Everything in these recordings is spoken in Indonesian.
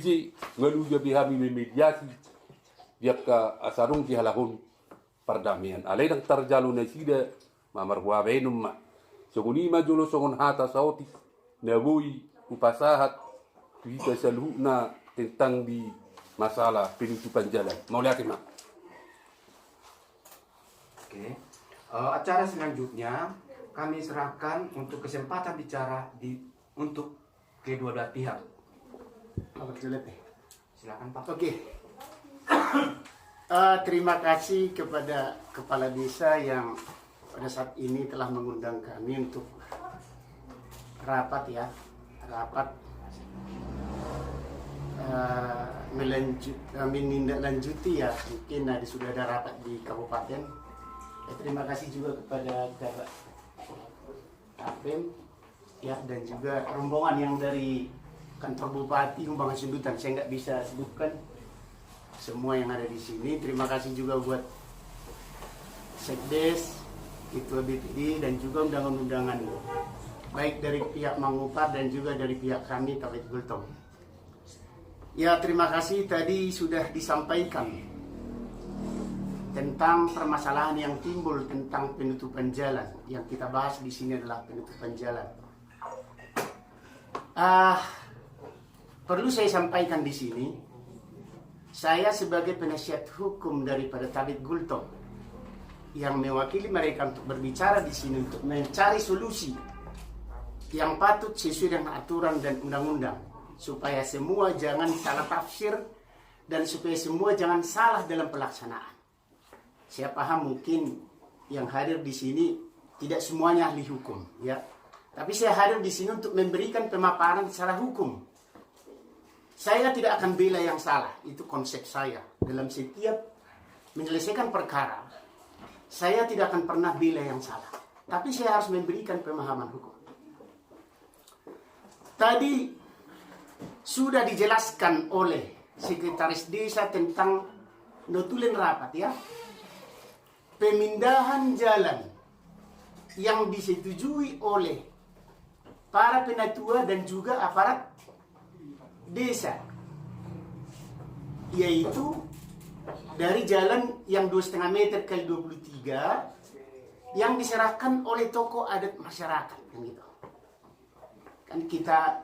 isi ngaluja bihami memediasi dia ka asarung ki halahun perdamaian alai dang tarjalu na sida mamar wa bainum ma soguni ma jolo songon hata sauti nabui upasahat kita saluna tentang di masalah penutupan jalan mau lihat mak. Oke. Acara selanjutnya kami serahkan untuk kesempatan bicara untuk kedua belah pihak. Silakan Pak. Oke. Terima kasih kepada kepala desa yang pada saat ini telah mengundang kami untuk rapat menindaklanjuti ya, mungkin sudah ada rapat di kabupaten. Terima kasih juga kepada Bapak Kapem ya, dan juga rombongan yang dari kantor Bupati Humbangan Sundutan. Saya nggak bisa sebutkan semua yang ada di sini. Terima kasih juga buat Sekdes, Ketua BPD, dan juga undangan-undangan baik dari pihak Mangupar dan juga dari pihak kami Tabet Gultom. Ya, terima kasih tadi sudah disampaikan tentang permasalahan yang timbul tentang penutupan jalan. Yang kita bahas di sini adalah penutupan jalan. Perlu saya sampaikan di sini, saya sebagai penasihat hukum daripada Tabet Gultom yang mewakili mereka untuk berbicara di sini untuk mencari solusi yang patut sesuai dengan aturan dan undang-undang, supaya semua jangan salah tafsir dan supaya semua jangan salah dalam pelaksanaan. Saya paham mungkin yang hadir di sini tidak semuanya ahli hukum, ya. Tapi saya hadir di sini untuk memberikan pemaparan secara hukum. Saya tidak akan bela yang salah, itu konsep saya dalam setiap menyelesaikan perkara. Saya tidak akan pernah bela yang salah, tapi saya harus memberikan pemahaman hukum. Tadi sudah dijelaskan oleh sekretaris desa tentang notulen rapat, ya. Pemindahan jalan yang disetujui oleh para penatua dan juga aparat desa, yaitu dari jalan yang 2,5 meter kali 23 yang diserahkan oleh tokoh adat masyarakat, kan gitu. Kan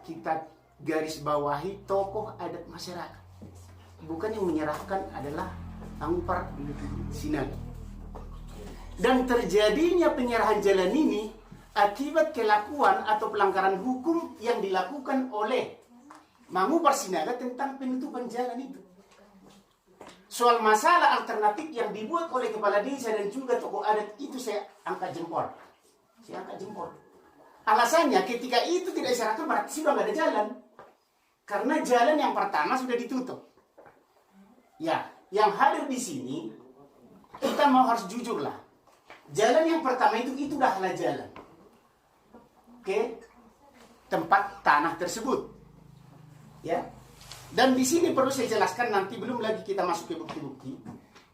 kita garis bawahi tokoh adat masyarakat, bukan yang menyerahkan adalah Mangupar Sinagi. Dan terjadinya penyerahan jalan ini akibat kelakuan atau pelanggaran hukum yang dilakukan oleh Mangupar Sinaga tentang penutupan jalan itu. Soal masalah alternatif yang dibuat oleh kepala desa dan juga tokoh adat itu saya angkat jempol. Alasannya ketika itu tidak diserahkan berarti sudah nggak ada jalan. Karena jalan yang pertama sudah ditutup. Ya, yang hadir di sini kita mau harus jujur lah. Jalan yang pertama itu udahlah jalan ke tempat tanah tersebut, ya. Dan di sini perlu saya jelaskan, nanti belum lagi kita masuk ke bukti-bukti.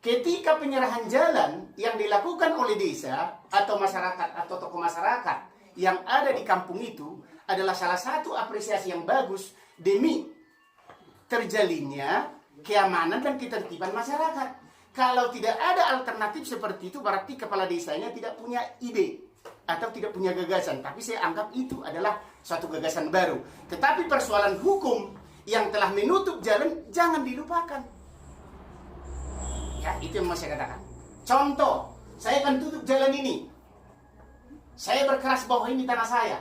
Ketika penyerahan jalan yang dilakukan oleh desa atau masyarakat atau tokoh masyarakat yang ada di kampung itu adalah salah satu apresiasi yang bagus demi terjalinnya keamanan dan ketertiban masyarakat. Kalau tidak ada alternatif seperti itu, berarti kepala desanya tidak punya ide atau tidak punya gagasan. Tapi saya anggap itu adalah suatu gagasan baru. Tetapi persoalan hukum yang telah menutup jalan jangan dilupakan. Ya, itu yang mau saya katakan. Contoh, saya akan tutup jalan ini. Saya berkeras bahwa ini tanah saya.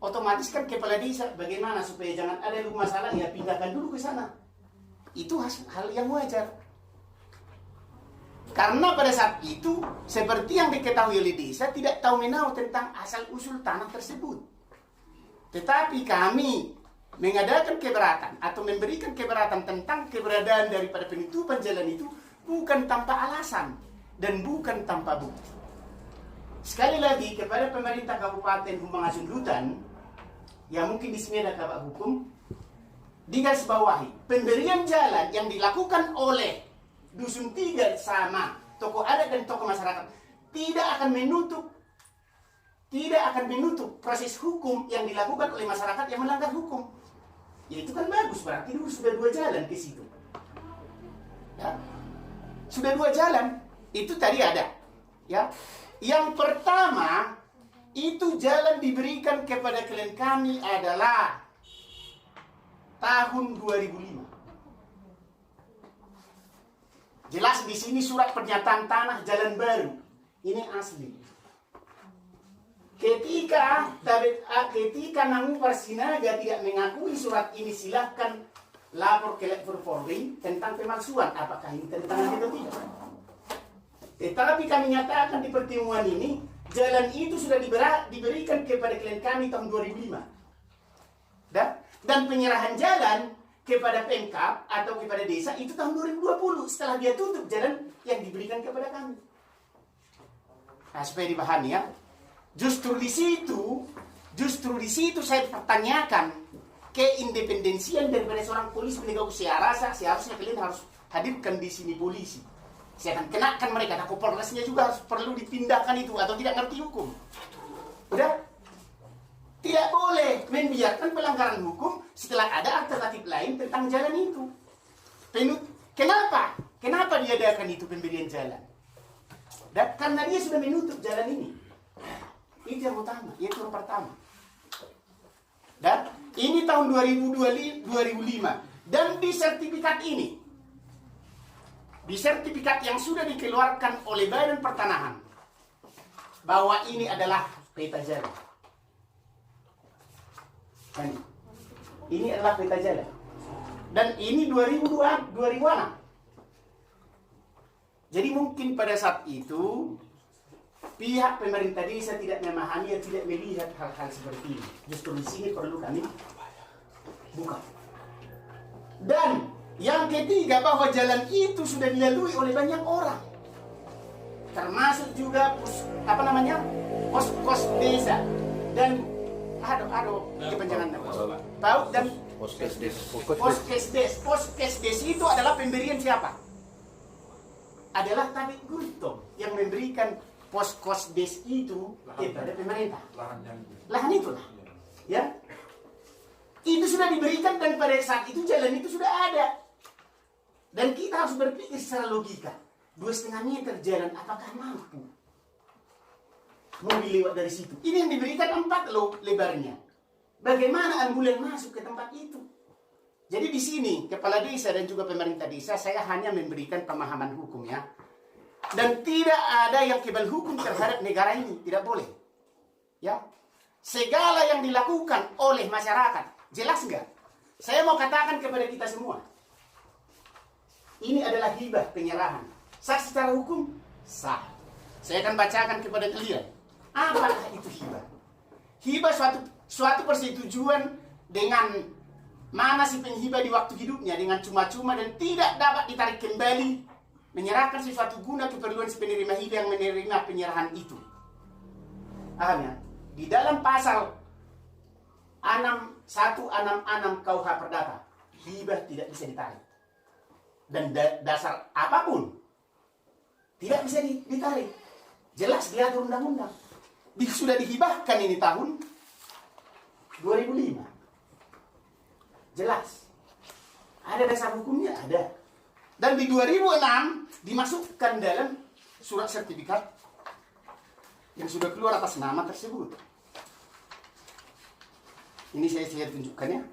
Otomatis kan kepala desa bagaimana supaya jangan ada masalah, ya pindahkan dulu ke sana. Itu hal yang wajar. Karena pada saat itu, seperti yang diketahui oleh desa, tidak tahu menahu tentang asal-usul tanah tersebut. Tetapi kami mengadakan keberatan atau memberikan keberatan tentang keberadaan daripada penutupan jalan itu bukan tanpa alasan dan bukan tanpa bukti. Sekali lagi kepada pemerintah Kabupaten Humbangan Sundutan, yang mungkin di sini ada kabak hukum, digarisbawahi pemberian jalan yang dilakukan oleh Dusun 3 sama tokoh adat dan tokoh masyarakat tidak akan menutup proses hukum yang dilakukan oleh masyarakat yang melanggar hukum. Ya itu kan bagus, berarti dulu sudah 2 jalan ke situ. Ya. Sudah 2 jalan, itu tadi ada. Ya. Yang pertama, itu jalan diberikan kepada klien kami adalah tahun 2005. Jelas di sini surat pernyataan tanah jalan baru. Ini asli. Ketika Nangupar Sinaga tidak mengakui surat ini, silahkan lapor ke Letfor Polri tentang pemalsuan. Apakah ini tentang atau tidak? Tetapi kami nyatakan di pertemuan ini, jalan itu sudah diberikan kepada klien kami tahun 2005. Dan penyerahan jalan kepada Pemkab atau kepada desa itu tahun 2020 setelah dia tutup jalan yang diberikan kepada kami. Nah, supaya dipahami ya. Justru di situ saya pertanyakan keindependensian daripada seorang polisi penegak hukum. Saya rasa seharusnya kalian harus hadirkan di sini polisi. Saya akan kenakan mereka. Nah, Kapolresnya juga harus perlu dipindahkan itu atau tidak ngerti hukum. Udah? Tidak boleh membiarkan pelanggaran hukum setelah ada alternatif lain tentang jalan itu. Kenapa? Kenapa diadakan itu pemberian jalan? Dan karena dia sudah menutup jalan ini. Itu yang utama, itu yang pertama. Dan ini tahun 2005. Dan di sertifikat ini, di sertifikat yang sudah dikeluarkan oleh Badan Pertanahan, bahwa ini adalah peta jalan. Ini adalah peta jalan. Dan ini 2006. Jadi mungkin pada saat itu pihak pemerintah desa tidak memahami atau tidak melihat hal-hal seperti ini. Justru di sini perlu kami buka. Dan yang ketiga, bahwa jalan itu sudah dilalui oleh banyak orang, termasuk juga pos desa dan kepanjangannya PAUD dan Poskesdes itu adalah pemberian siapa? Adalah Tabik Gurito yang memberikan Poskesdes itu kepada pemerintah. Lahan itulah. Ya. Itu sudah diberikan dan pada saat itu jalan itu sudah ada. Dan kita harus berpikir secara logika. 2,5 meter jalan apakah mampu mobil lewat dari situ? Ini yang diberikan 4 loh lebarnya. Bagaimana ambulan masuk ke tempat itu? Jadi di sini kepala desa dan juga pemerintah desa, saya hanya memberikan pemahaman hukum ya. Dan tidak ada yang kebal hukum terhadap negara ini, tidak boleh. Ya. Segala yang dilakukan oleh masyarakat, jelas enggak? Saya mau katakan kepada kita semua. Ini adalah hibah penyerahan. Sah secara hukum? Sah. Saya akan bacakan kepada kalian. Apakah itu hibah? Hibah suatu persetujuan dengan mana si penghibah di waktu hidupnya dengan cuma-cuma dan tidak dapat ditarik kembali, menyerahkan sesuatu guna keperluan si penerima hibah yang menerima penyerahan itu. Paham ya? Di dalam pasal 166 KUH Perdata, hibah tidak bisa ditarik. Dan dasar apapun tidak bisa ditarik. Jelas diatur undang-undang. Sudah dihibahkan ini tahun 2005. Jelas. Ada dasar hukumnya, ada. Dan di 2006 dimasukkan dalam surat sertifikat yang sudah keluar atas nama tersebut. Ini saya tunjukkan ya.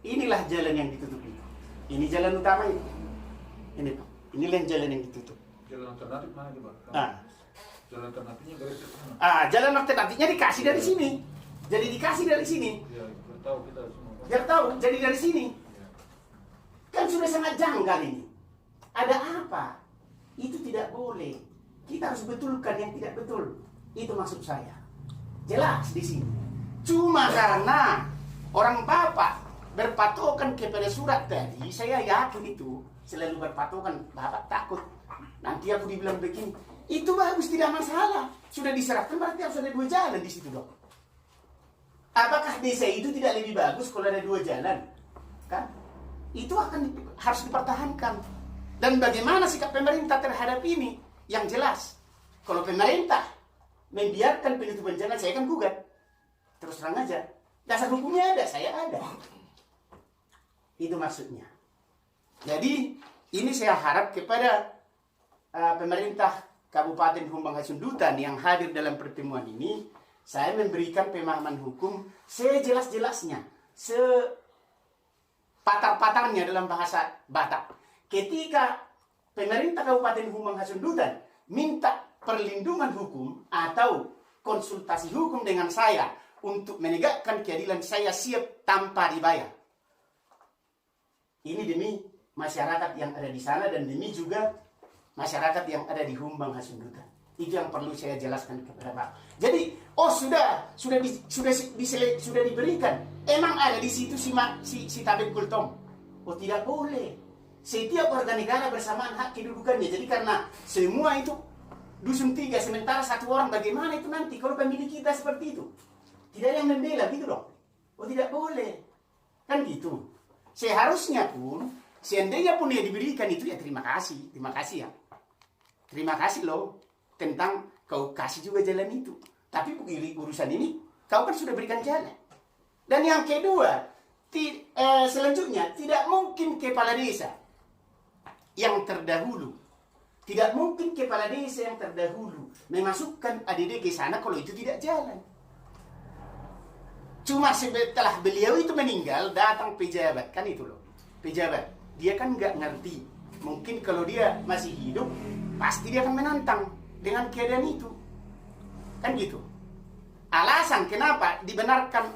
Inilah jalan yang ditutup ini. Ini jalan utama ini. Ini Pak. Inilah jalan yang ditutup. Jalan alternatif mana coba? Jalan alternatifnya dari mana? Jalan alternatifnya dikasih dari sini. Jadi dikasih dari sini. Ya, biar tahu kita semua. Biar tahu, jadi dari sini. Kan sudah sangat janggal ini. Ada apa? Itu tidak boleh. Kita harus betulkan yang tidak betul. Itu maksud saya. Jelas di sini. Cuma karena orang bapak berpatokan kepada surat tadi, saya yakin itu selalu berpatokan. Bapak takut nanti aku dibilang begini. Itu bagus, tidak masalah. Sudah diserahkan berarti harus ada 2 jalan di situ dong. Apakah desa itu tidak lebih bagus kalau ada 2 jalan? Kan? Itu harus dipertahankan. Dan bagaimana sikap pemerintah terhadap ini? Yang jelas, kalau pemerintah membiarkan penutupan jalan, saya akan gugat. Terus terang aja. Dasar hukumnya ada, saya ada. Itu maksudnya. Jadi ini saya harap kepada pemerintah Kabupaten Humbang Hasundutan yang hadir dalam pertemuan ini, saya memberikan pemahaman hukum sejelas-jelasnya, sepatar-patarnya dalam bahasa Batak. Ketika pemerintah Kabupaten Humbang Hasundutan minta perlindungan hukum atau konsultasi hukum dengan saya untuk menegakkan keadilan, saya siap tanpa dibayar. Ini demi masyarakat yang ada di sana dan demi juga masyarakat yang ada di Humbang Hasundutan. Itu yang perlu saya jelaskan kepada Pak. Jadi, sudah diberikan. Emang ada di situ si Tabet Kultong? Oh, tidak boleh. Setiap warga negara bersamaan hak kedudukannya. Jadi karena semua itu dusun 3, sementara satu orang, bagaimana itu nanti kalau pemilih kita seperti itu? Tidak ada yang membela, gitu dong. Oh, tidak boleh. Kan gitu. Seharusnya pun, seandainya pun dia diberikan itu, ya terima kasih ya. Terima kasih loh, tentang kau kasih juga jalan itu. Tapi urusan ini, kau kan sudah berikan jalan. Dan yang kedua, selanjutnya, tidak mungkin kepala desa yang terdahulu, tidak mungkin kepala desa yang terdahulu memasukkan ADD ke sana kalau itu tidak jalan. Cuma setelah beliau itu meninggal, datang pejabat, kan itu loh. Pejabat, dia kan nggak ngerti. Mungkin kalau dia masih hidup, pasti dia akan menantang dengan keadaan itu. Kan gitu. Alasan kenapa dibenarkan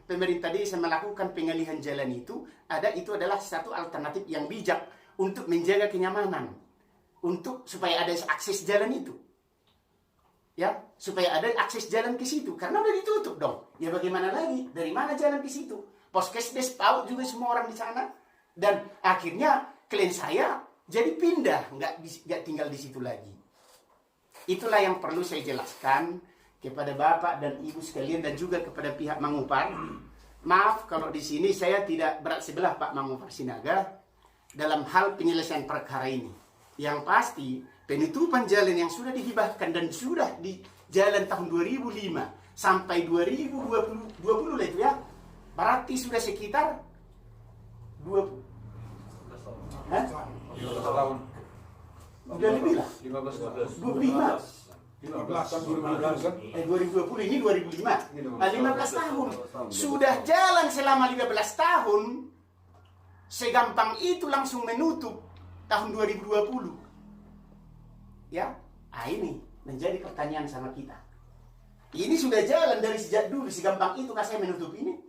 pemerintah desa melakukan pengalihan jalan itu adalah satu alternatif yang bijak untuk menjaga kenyamanan, supaya ada akses jalan itu. Ya, supaya ada akses jalan ke situ. Karena udah ditutup dong. Ya bagaimana lagi? Dari mana jalan ke situ? Poskesdes tahu juga semua orang di sana. Dan akhirnya klien saya jadi pindah, nggak tinggal di situ lagi. Itulah yang perlu saya jelaskan kepada Bapak dan Ibu sekalian dan juga kepada pihak Mangupar. Maaf kalau di sini saya tidak berat sebelah Pak Mangupar Sinaga dalam hal penyelesaian perkara ini. Yang pasti penutupan jalan yang sudah dihibahkan dan sudah di jalan tahun 2005 sampai 2020 lah itu ya. Berarti sudah sekitar 20 tahun. Udah lebih lah. 15 2020 ini 2005. 15 tahun. Sudah jalan selama 15 tahun. Segampang itu langsung menutup tahun 2020. Ya, ini menjadi pertanyaan sama kita. Ini sudah jalan dari sejak dulu, segampang itu kah saya menutup ini?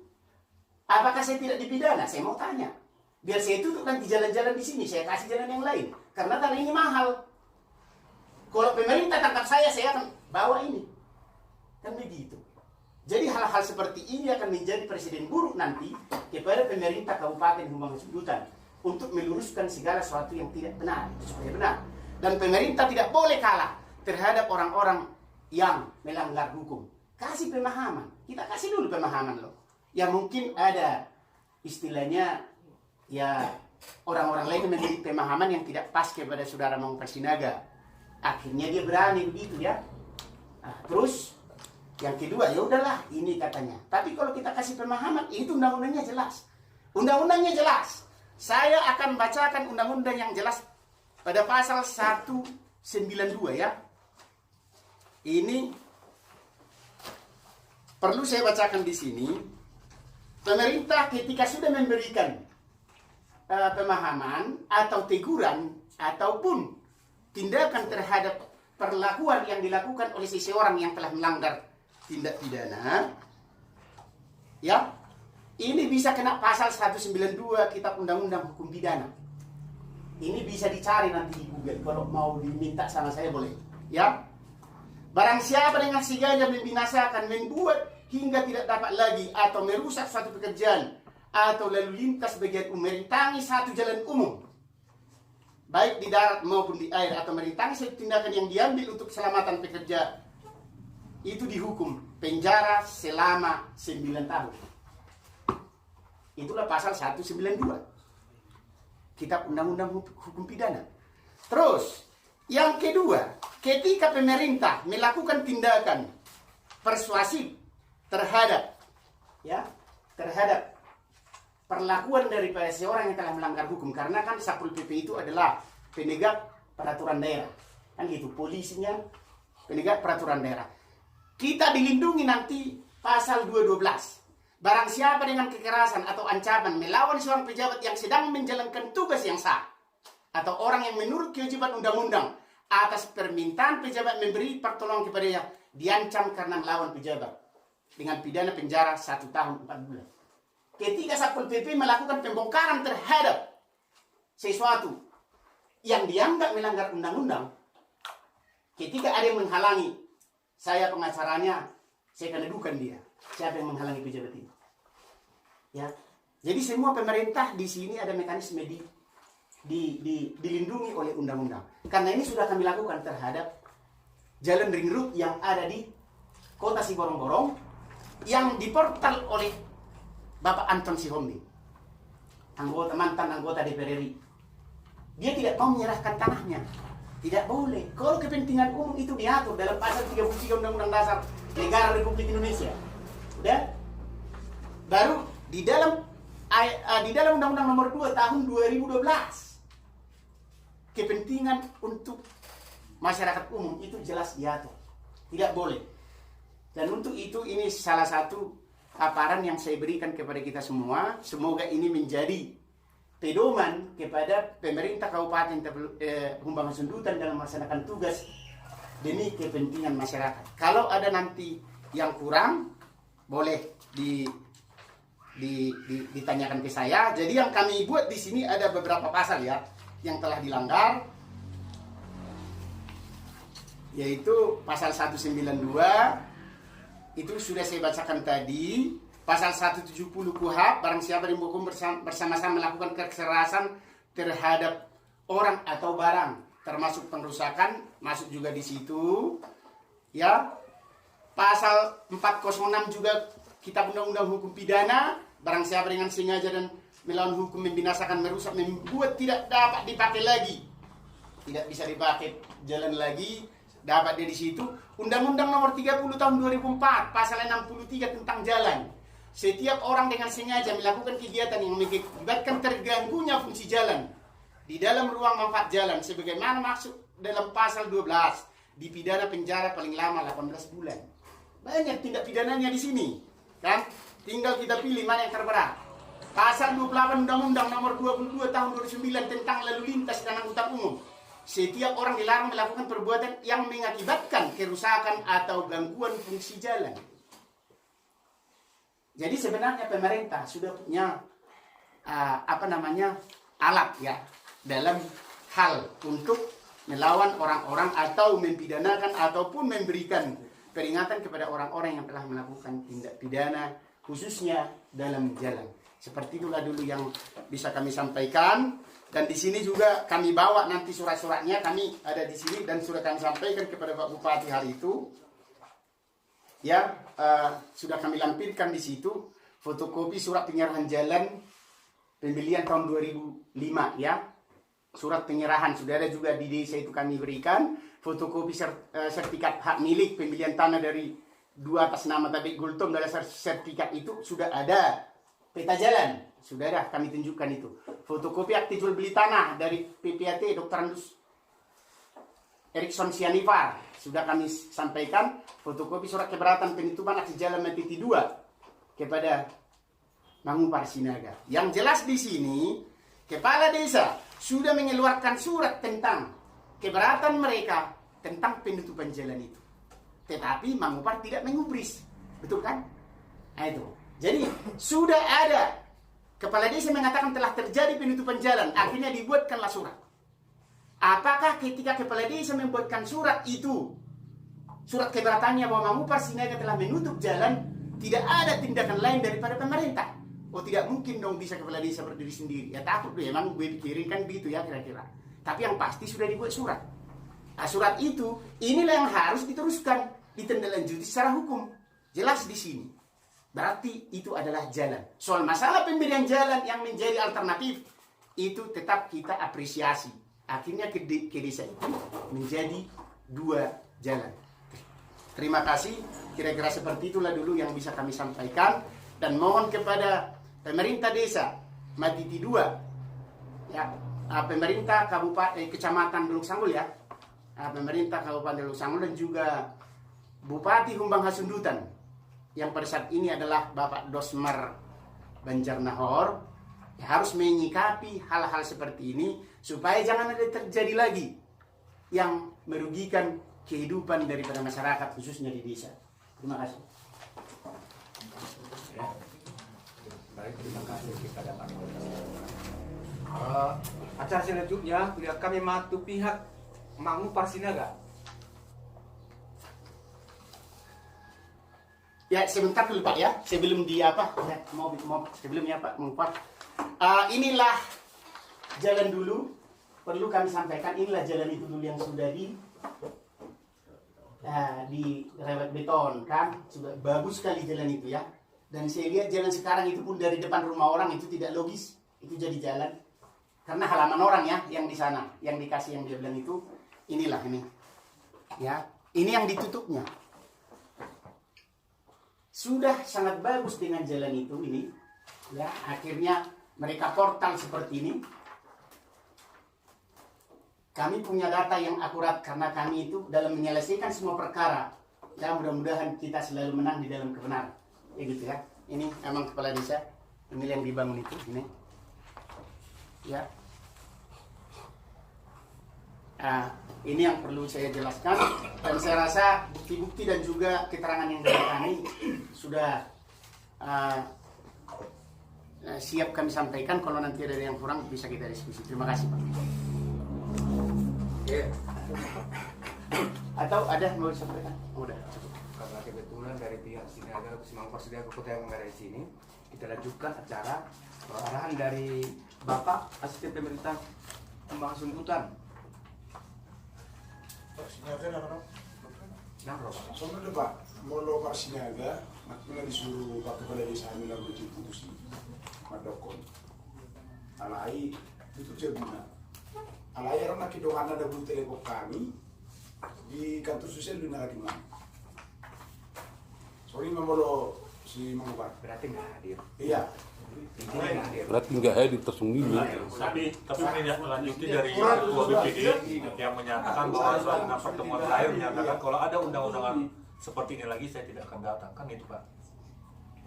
Apakah saya tidak dipidana? Saya mau tanya. Biar saya tutup nanti jalan-jalan di sini, saya kasih jalan yang lain. Karena tanah ini mahal. Kalau pemerintah tangkap saya akan bawa ini. Kan begitu. Jadi hal-hal seperti ini akan menjadi presiden buruk nanti kepada pemerintah Kabupaten Humbang Hasundutan untuk meluruskan segala sesuatu yang tidak benar, supaya benar. Dan pemerintah tidak boleh kalah terhadap orang-orang yang melanggar hukum. Kasih pemahaman. Kita kasih dulu pemahaman loh. Ya mungkin ada istilahnya ya orang-orang lain memberi pemahaman yang tidak pas kepada saudara Mangupar Sinaga. Akhirnya dia berani begitu ya. Nah, terus yang kedua ya udahlah ini katanya. Tapi kalau kita kasih pemahaman itu undang-undangnya jelas. Undang-undangnya jelas. Saya akan bacakan undang-undang yang jelas pada pasal 192 ya. Ini perlu saya bacakan di sini. Pemerintah ketika sudah memberikan pemahaman atau teguran ataupun tindakan terhadap perlakuan yang dilakukan oleh seseorang yang telah melanggar tindak pidana, ya, ini bisa kena pasal 192 Kitab Undang-Undang Hukum Pidana. Ini bisa dicari nanti di Google. Kalau mau diminta sama saya boleh. Ya. Barang siapa dengan sengaja membinasakan, membuat hingga tidak dapat lagi atau merusak suatu pekerjaan atau lalu lintas bagian merintangi satu jalan umum, baik di darat maupun di air, atau merintangi suatu tindakan yang diambil untuk keselamatan pekerja, itu dihukum penjara selama 9 tahun. Itulah pasal 192 Kitab Undang-Undang Hukum Pidana. Terus, yang kedua, ketika pemerintah melakukan tindakan persuasif terhadap ya terhadap perlakuan daripada seorang yang telah melanggar hukum, karena kan Satpol PP itu adalah penegak peraturan daerah, kan gitu, polisinya penegak peraturan daerah. Kita dilindungi nanti pasal 212. Barang siapa dengan kekerasan atau ancaman melawan seorang pejabat yang sedang menjalankan tugas yang sah, atau orang yang menurut kewajiban undang-undang atas permintaan pejabat memberi pertolongan kepadanya, diancam karena melawan pejabat dengan pidana penjara 1 tahun 4 bulan. Ketika Satpol PP melakukan pembongkaran terhadap sesuatu yang dianggap melanggar undang-undang, ketika ada yang menghalangi, saya pengacaranya, saya akan adukan dia. Siapa yang menghalangi pejabat ini? Ya, jadi semua pemerintah di sini ada mekanisme dilindungi oleh undang-undang. Karena ini sudah kami lakukan terhadap jalan ring road yang ada di kota Siborong-Borong yang diportal oleh Bapak Anton Sihombing, mantan anggota DPR RI. Dia tidak mau menyerahkan tanahnya. Tidak boleh. Kalau kepentingan umum itu diatur dalam pasal 33 Undang-Undang Dasar Negara Republik Indonesia. Udah? Baru di dalam Undang-Undang Nomor 2 Tahun 2012, kepentingan untuk masyarakat umum itu jelas diatur. Tidak boleh. Dan untuk itu ini salah satu paparan yang saya berikan kepada kita semua. Semoga ini menjadi pedoman kepada pemerintah Kabupaten Humbangan Sundutan dalam melaksanakan tugas demi kepentingan masyarakat. Kalau ada nanti yang kurang, boleh ditanyakan ke saya. Jadi yang kami buat di sini ada beberapa pasal ya yang telah dilanggar, yaitu pasal 192 itu sudah saya bacakan tadi. Pasal 170 KUHP, barang siapa dihukum bersama-sama melakukan kekerasan terhadap orang atau barang, termasuk pengrusakan, masuk juga di situ. Ya. Pasal 406 juga Kitab Undang-Undang Hukum Pidana, barang siapa dengan sengaja dan melawan hukum membinasakan, merusak, membuat tidak dapat dipakai lagi, tidak bisa dipakai jalan lagi, dapat dia di situ. Undang-Undang Nomor 30 Tahun 2004, pasal 63 tentang jalan. Setiap orang dengan sengaja melakukan kegiatan yang mengakibatkan terganggunya fungsi jalan di dalam ruang manfaat jalan sebagaimana maksud dalam pasal 12, dipidana penjara paling lama 18 bulan. Banyak tindak pidananya di sini, kan? Tinggal kita pilih mana yang terberat. Pasal 28 Undang-Undang Nomor 22 Tahun 2009 tentang lalu lintas dan angkutan umum. Setiap orang dilarang melakukan perbuatan yang mengakibatkan kerusakan atau gangguan fungsi jalan. Jadi sebenarnya pemerintah sudah punya alat ya dalam hal untuk melawan orang-orang atau mempidanakan ataupun memberikan peringatan kepada orang-orang yang telah melakukan tindak pidana khususnya dalam jalan. Seperti itulah dulu yang bisa kami sampaikan, dan di sini juga kami bawa nanti surat-suratnya, kami ada di sini dan sudah kami sampaikan kepada Pak Bupati hari itu. Ya, sudah kami lampirkan di situ fotokopi surat penyerahan jalan pembelian tahun 2005 ya. Surat penyerahan sudah ada juga di desa itu kami berikan. Fotokopi sertifikat hak milik pembelian tanah dari 2 atas nama Tabik Gultom, dalam sertifikat itu sudah ada peta jalan, sudah ada kami tunjukkan itu. Fotokopi akte jual beli tanah dari PPAT Dr. Andus Erikson Sianipar sudah kami sampaikan. Fotokopi surat keberatan penutupan akses jalan MTT 2 kepada Mangupar Sinaga. Yang jelas di sini kepala desa sudah mengeluarkan surat tentang keberatan mereka tentang penutupan jalan itu. Tetapi Mangupar tidak mengubris. Betul kan? Nah itu. Jadi sudah ada kepala desa mengatakan telah terjadi penutupan jalan. Akhirnya dibuatkanlah surat. Apakah ketika kepala desa membuatkan surat itu, surat keberatannya bahwa Mangupar Sinaga telah menutup jalan, tidak ada tindakan lain daripada pemerintah? Oh tidak mungkin dong bisa kepala desa berdiri sendiri. Ya takut deh, emang gue pikirin kan begitu ya kira-kira. Tapi yang pasti sudah dibuat surat. Nah surat itu, inilah yang harus diteruskan, ditindaklanjuti secara hukum. Jelas di sini. Berarti itu adalah jalan. Soal masalah pemberian jalan yang menjadi alternatif, itu tetap kita apresiasi. Akhirnya ke desa itu menjadi 2 jalan. Terima kasih. Kira-kira seperti itulah dulu yang bisa kami sampaikan. dan mohon kepada pemerintah desa Matiti 2, ya, pemerintah kabupaten kecamatan Teluk Sanggul, ya, pemerintah kabupaten Teluk Sanggul, dan juga Bupati Humbang Hasundutan yang pada saat ini adalah Bapak Dosmar Banjarnahor, ya, harus menyikapi hal-hal seperti ini supaya jangan ada terjadi lagi yang merugikan kehidupan daripada masyarakat khususnya di desa. Terima kasih. Baik, terima kasih kepada Pak Kapolres. Acara selanjutnya kami matu pihak Mangu Parsinaga. Ya, sebentar dulu Pak, ya, sebelum di apa, ya, mau sebelumnya Pak, inilah jalan dulu, perlu kami sampaikan, inilah jalan itu dulu yang sudah direwet beton, kan, sudah bagus sekali jalan itu, ya. Dan saya lihat jalan sekarang itu pun dari depan rumah orang itu tidak logis, itu jadi jalan, karena halaman orang, ya, yang di sana, yang dikasih, yang dia bilang itu, inilah ini, ya, ini yang ditutupnya. Sudah sangat bagus dengan jalan itu ini, ya, akhirnya mereka portal seperti ini. Kami punya data yang akurat karena kami itu dalam menyelesaikan semua perkara, ya, mudah-mudahan kita selalu menang di dalam kebenaran, ya gitu, ya. Ini emang kepala desa, ini yang dibangun itu, ini, ya. Ini yang perlu saya jelaskan, dan saya rasa bukti-bukti dan juga keterangan yang dari kami sudah siap kami sampaikan. Kalau nanti ada yang kurang bisa kita diskusi. Terima kasih Pak. Oke. Atau ada yang mau disampaikan? Udah cukup. Karena kebetulan dari pihak Sinaga, Mangu Parsinaga Kota yang ada di sini, kita lanjutkan acara arahan dari Bapak Asisten Pemerintah Humbang Hasundutan. Sinaga nak Nah, Bapak. soalnya Pak, mau lo Pak Sinaga, makanya disuruh Pak Kepala Desa Hamil lagu putus Madokon. Alai itu ceguna. Alai orang nak kidokan ada bulu telepon kami di kantor sosial di Naratimang. Sorry mau lo si Mangupar. Berarti nggak hadir. Iya. Ini nggak hadir. Berarti nggak hadir tersembunyi. Tapi menindaklanjuti dari Ketua BPD yang menyatakan bahwa dalam pertemuan terakhir menyatakan kalau ada undang-undangan seperti ini lagi saya tidak akan datang, kan itu Pak?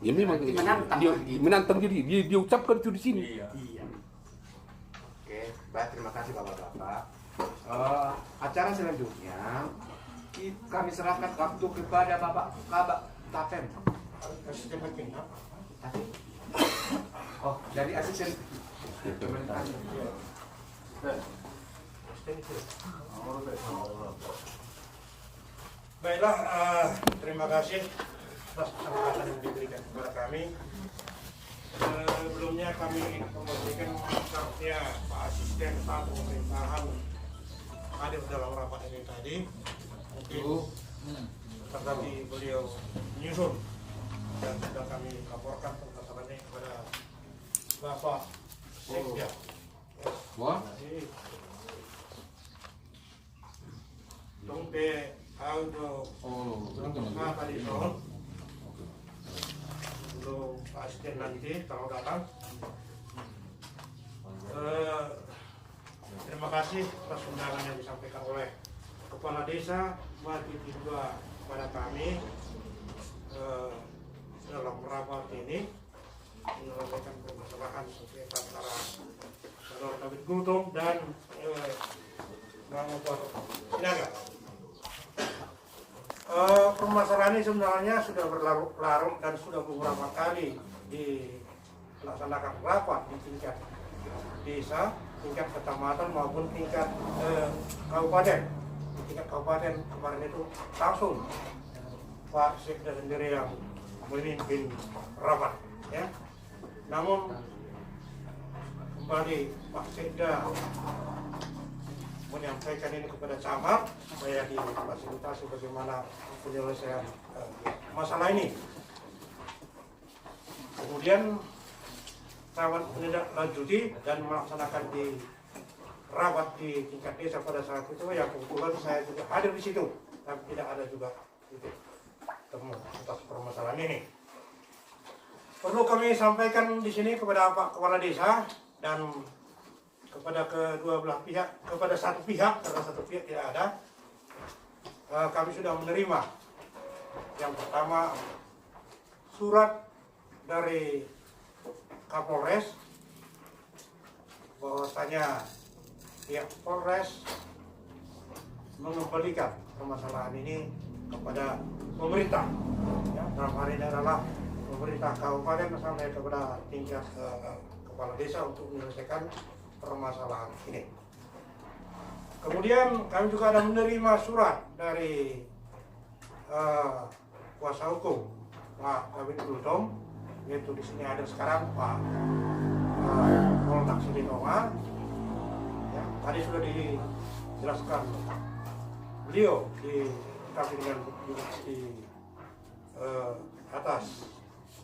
Ya memang dia menantang diri, dia ucapkan itu di sini. Iya. Oke, baik, terima kasih Bapak-Bapak. Acara selanjutnya kami serahkan waktu kepada Bapak Kabak Tapen. Asisten penting. Oh, dari asisten pemerintahan. Baiklah, terima kasih atas kesempatan yang diberikan kepada kami. Sebelumnya kami memberikan haknya Pak Asisten Pak Pemerintahan hadir dalam rapat ini tadi. Mungkin tadi beliau menyusun dan sudah kami laporkan permasalahan ini kepada Bapak Sekda. Wah, Tungpe audio tadi soal belum Asisten nanti kalau datang. Terima kasih atas undangan yang disampaikan oleh Kepala Desa Matiti 2 kepada kami dalam rapat ini menyelesaikan permasalahan sengketa antara Saudara David Gultom dan Mangu Parsinaga. Permasalahan ini sebenarnya sudah berlarut-larut dan sudah beberapa kali dilaksanakan rapat di tingkat desa, tingkat kecamatan maupun tingkat kabupaten. Di tingkat kabupaten kemarin itu langsung Pak Sekda sendiri yang memimpin rapat, ya. Namun kembali Pak Sekda menyampaikan ini kepada camat supaya difasilitasi bagaimana penyelesaian masalah ini. Kemudian camat menindaklanjuti dan melaksanakan di rawat di tingkat desa pada saat itu, yang kebetulan saya juga hadir di situ, tapi tidak ada juga titik temu atas permasalahan ini. perlu kami sampaikan di sini kepada Pak Kepala Desa dan kepada kedua belah pihak, kepada satu pihak, karena satu pihak tidak ada, kami sudah menerima yang pertama surat dari Kapolres bahwasanya pihak Polres mengembalikan permasalahan ini kepada pemerintah. Ya, dalam hal ini adalah pemerintah kabupaten sampai kepada tingkat kepala desa untuk menyelesaikan permasalahan ini. Kemudian kami juga ada menerima surat dari kuasa hukum Pak Kabit Gultom, yaitu di sini ada sekarang Pak Poltak Sidinoma. Ya, tadi sudah dijelaskan beliau tapi dengan bukti atas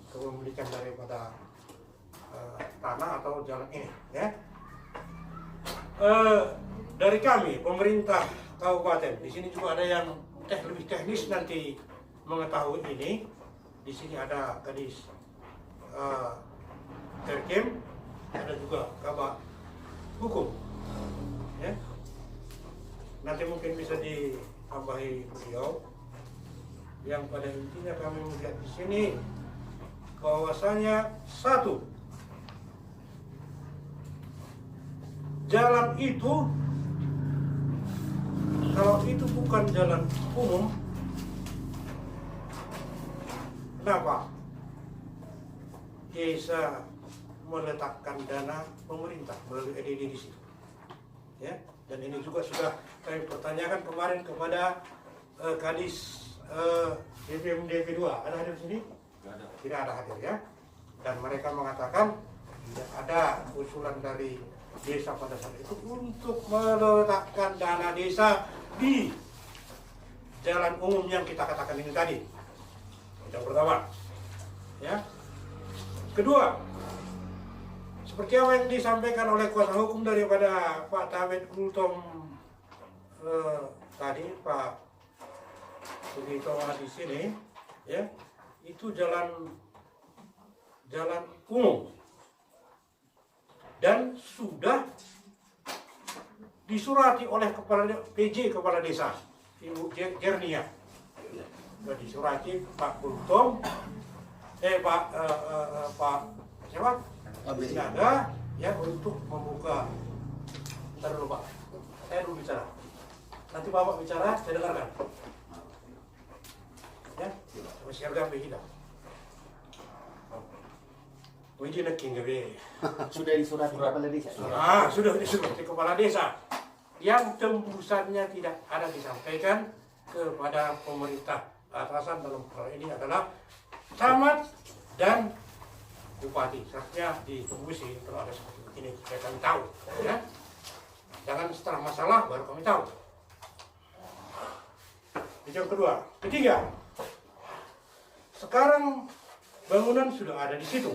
kepemilikan daripada tanah atau jalan ini. Ya. Dari kami pemerintah kabupaten, di sini juga ada yang lebih teknis nanti mengetahui ini. Di sini ada Kadis Terkim, ada juga Kabak Hukum. Ya. Nanti mungkin bisa ditambahi beliau. Yang pada intinya kami melihat di sini bahwasanya satu, jalan itu kalau itu bukan jalan umum, kenapa desa meletakkan dana pemerintah melalui EDD di situ? Ya, dan ini juga sudah kami pertanyakan kemarin kepada Kadis DPMD 2. Ada hadir di sini? Tidak ada hadir ya. Dan mereka mengatakan tidak ada usulan dari desa pada saat itu untuk meletakkan dana desa di jalan umum yang kita katakan ini tadi. Yang pertama, ya. Kedua, seperti apa yang disampaikan oleh kuasa hukum daripada Pak Kabit Gultom tadi, Pak Sugito di sini, ya, itu jalan umum dan sudah disurati oleh PJ kepala desa Ibu Jernia, sudah disurati Pak Gultom, Pak siapa? Naga, ya, untuk membuka. Bentar dulu Pak, saya dulu bicara. Nanti Bapak bicara, saya dengarkan. Ya, masih harga berbeda. Wajib nak kinggabe. Sudah disurati kepala desa. Sudah disurati kepala desa. Yang tembusannya tidak ada disampaikan kepada pemerintah atasan dalam hal ini adalah camat dan bupati. Seharusnya ditembusi kalau ada seperti ini supaya kami tahu. Ya. Jangan setelah masalah baru kami tahu. Itu yang kedua. Ketiga, sekarang bangunan sudah ada di situ.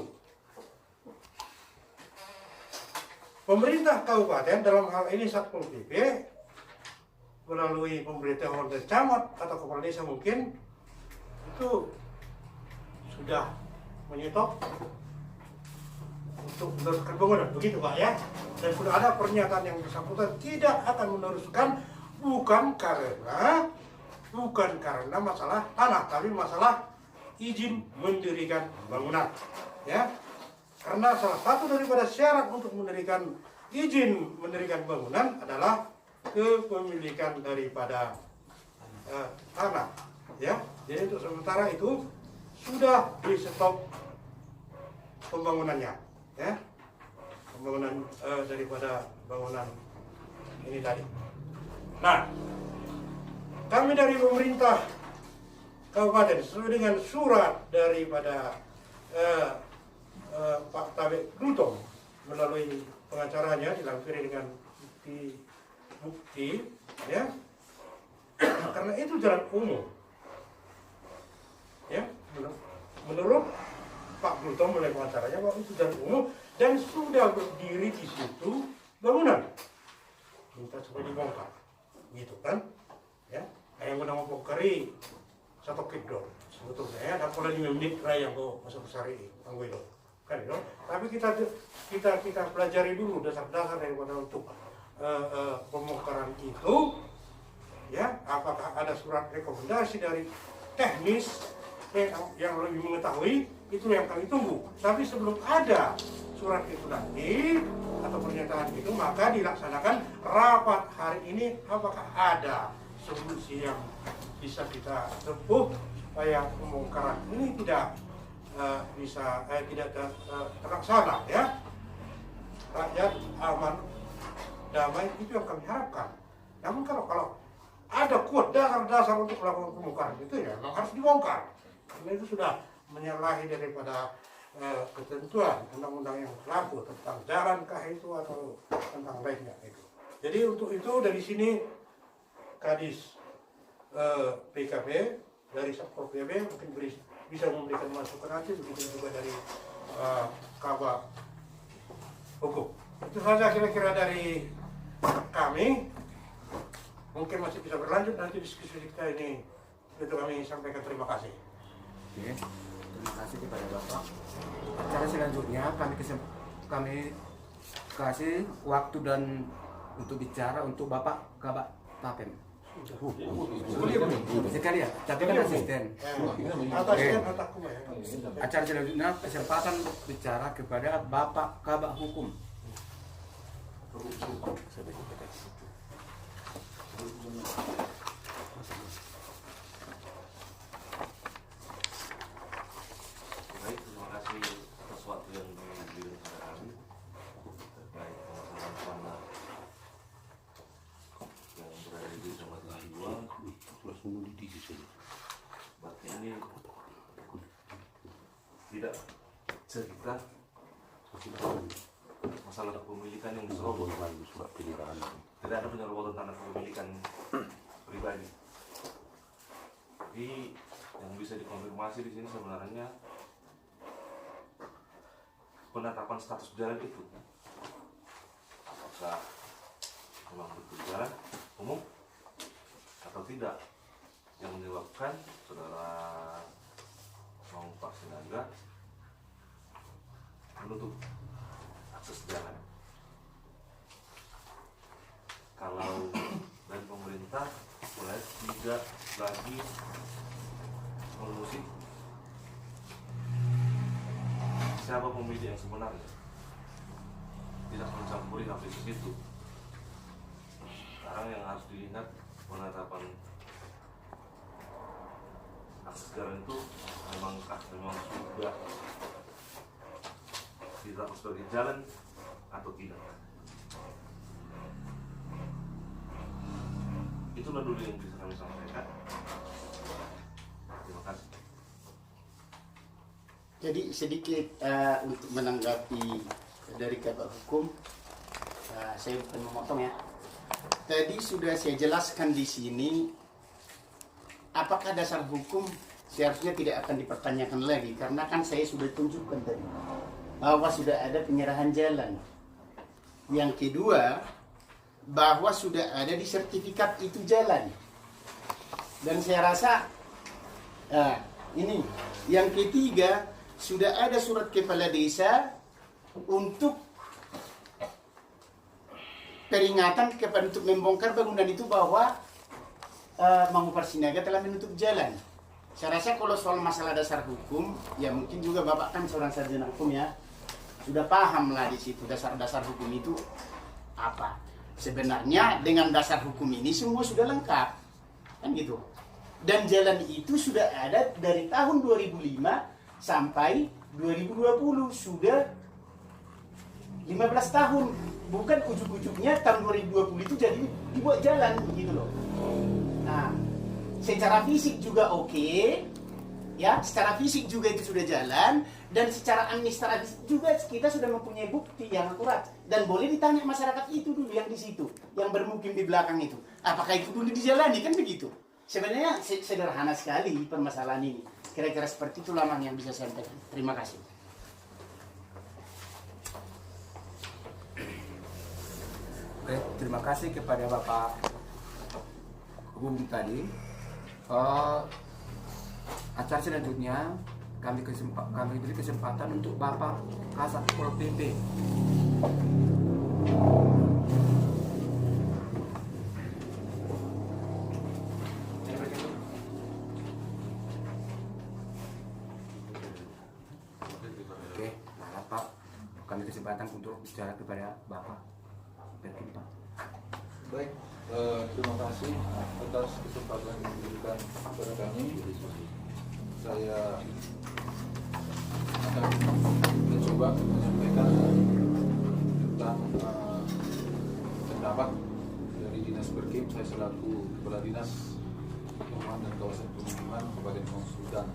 Pemerintah kabupaten dalam hal ini Satpol PP melalui pemberitahuan dari camat atau kepala desa mungkin itu sudah menyetop untuk meneruskan bangunan, begitu Pak ya. Dan sudah ada pernyataan yang bersangkutan tidak akan meneruskan bukan karena masalah tanah, tapi masalah izin mendirikan bangunan, ya. Karena salah satu daripada syarat untuk izin mendirikan bangunan adalah kepemilikan daripada tanah, ya. Jadi untuk sementara itu sudah di stop pembangunannya, ya. Pembangunan daripada bangunan ini tadi. Nah, kami dari pemerintah kabupaten sesuai dengan surat daripada Pak Kabit Gultom melalui pengacaranya dilampiri dengan bukti, ya. Karena itu jalan umum, ya. Menurut Pak Gultom melalui pengacaranya bahwa itu jalan umum dan sudah berdiri di situ bangunan. Minta supaya dibongkar, gitu kan? Ya. Yang mau bongkari satu kidol. sebetulnya ya, dan kalau 5 menit lah yang masuk besar ini, kan itu. Tapi kita pelajari dulu dasar-dasar daripada untuk pembongkaran itu, ya, apakah ada surat rekomendasi dari teknis yang lebih mengetahui, itu yang kami tunggu. Tapi sebelum ada surat itu nanti atau pernyataan itu, maka dilaksanakan rapat hari ini. Apakah ada solusi yang bisa kita tempuh supaya pembongkaran ini tidak terlaksana, ya, rakyat aman damai, itu yang kami harapkan. Namun kalau ada kuat dasar-dasar untuk melakukan pembongkaran itu, ya memang harus dibongkar. Karena itu sudah menyalahi daripada ketentuan undang-undang yang berlaku tentang jalankah itu atau tentang lainnya itu. Jadi untuk itu dari sini Kadis PKP dari Satpol PP mungkin bisa memberikan masukan nanti, begitu juga dari Kabak Hukum. Itu saja kira-kira dari kami. Mungkin masih bisa berlanjut nanti diskusi kita ini. Itu kami sampaikan terima kasih. Oke, terima kasih kepada Bapak. Acara selanjutnya kami kasih waktu dan untuk bicara untuk Bapak Kabak Tapem. Sekali ya, tapi kan asisten. Acara selanjutnya kesempatan bicara kepada Bapak Kabak Hukum. Baik, terima kasih atas waktu yang diberikan kepada kami terkait permasalahan tanah yang berada di Kecamatan Jiwa. Berarti ini tidak cerita masalah kepemilikan yang diserobot. Tidak ada penyerobotan tanah kepemilikan pribadi. Tapi yang bisa dikonfirmasi di sini sebenarnya penetapan status jalan itu, apakah memang betul jalan umum atau tidak, yang menyebabkan saudara Pak Sinaga menutup akses jalan. Kalau dari pemerintah mulai tidak lagi mengusik siapa pemilik yang sebenarnya, tidak mencampuri sampai ke situ. Sekarang yang harus dilihat penetapan akses jalan itu memang sudah ditetapkan sebagai jalan atau tidak. Itulah dulu yang bisa kami sampaikan. Terima kasih. Jadi sedikit untuk menanggapi dari Kabak Hukum, saya bukan memotong ya. Tadi sudah saya jelaskan di sini, apakah dasar hukum seharusnya tidak akan dipertanyakan lagi, karena kan saya sudah tunjukkan tadi bahwa sudah ada penyerahan jalan. Yang kedua, bahwa sudah ada di sertifikat itu jalan. Dan saya rasa ini. Yang ketiga, sudah ada surat kepala desa untuk peringatan kepada untuk membongkar bangunan itu bahwa Mangupar Sinaga telah menutup jalan. Saya rasa kalau soal masalah dasar hukum, ya mungkin juga Bapak kan seorang sarjana hukum ya, sudah paham lah di situ dasar-dasar hukum itu apa. Sebenarnya dengan dasar hukum ini semua sudah lengkap, kan gitu. Dan jalan itu sudah ada dari tahun 2005 sampai 2020, sudah 15 tahun. Bukan ujuk-ujuknya tahun 2020 itu jadi dibuat jalan gitu loh. Nah, secara fisik juga oke, ya, secara fisik juga itu sudah jalan, dan secara administratif juga kita sudah mempunyai bukti yang akurat. Dan boleh ditanya masyarakat itu dulu yang di situ, yang bermukim di belakang itu, apakah itu dulu dijalani, kan begitu. Sebenarnya sederhana sekali permasalahan ini. Kira-kira seperti itulah yang bisa saya sampaikan. Terima kasih. Oke, terima kasih kepada Bapak Hukum tadi. acara selanjutnya kami beri kesempatan untuk Bapak Kasat Pol PP. Oke, nah, Pak, kami kesempatan untuk bicara kepada Bapak. Pergi, Pak. Baik, terima kasih atas kesempatan yang diberikan kepada kami. Saya akan mencoba menyampaikan tentang pendapat dari Dinas Berkim. Saya selaku Kepala Dinas Perumahan dan Kawasan Permukiman Kabupaten Sultan.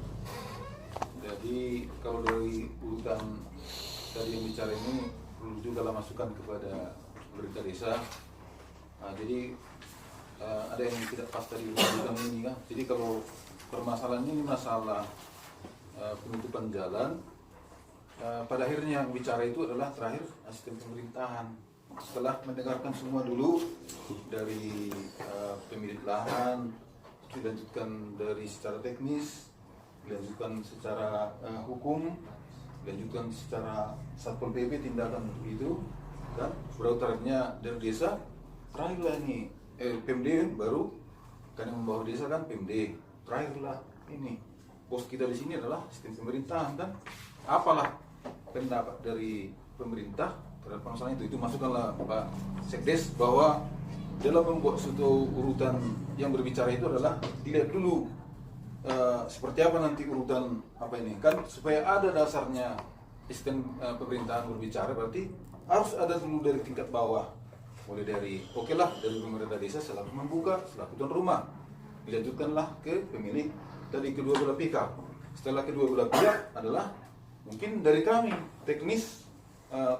Jadi kalau dari urutan tadi yang bicara ini perlu juga lah masukan kepada pemerintah desa. Jadi ada yang tidak pas tadi urutan ini kan. Jadi kalau permasalahan ini masalah penutupan jalan, pada akhirnya yang bicara itu adalah terakhir asisten pemerintahan. Setelah mendengarkan semua dulu dari pemilik lahan, dilanjutkan dari secara teknis, dilanjutkan secara hukum, dilanjutkan secara Satpol PP tindakan untuk itu, dan berutarnya dari desa, terakhirlah ini PMD baru, kan yang membawa desa kan PMD, terakhirlah ini bos kita di sini adalah sistem pemerintahan. Dan apalah pendapat dari pemerintah terhadap permasalahan itu masukkanlah Pak Sekdes bahwa dalam membuat suatu urutan yang berbicara itu adalah dilihat dulu seperti apa nanti urutan apa ini kan, supaya ada dasarnya sistem pemerintahan berbicara, berarti harus ada dulu dari tingkat bawah, mulai dari dari pemerintah desa selaku membuka, selaku tuan rumah, dilanjutkanlah ke pemilik dari kedua belah pihak. Setelah kedua belah pihak adalah mungkin dari kami teknis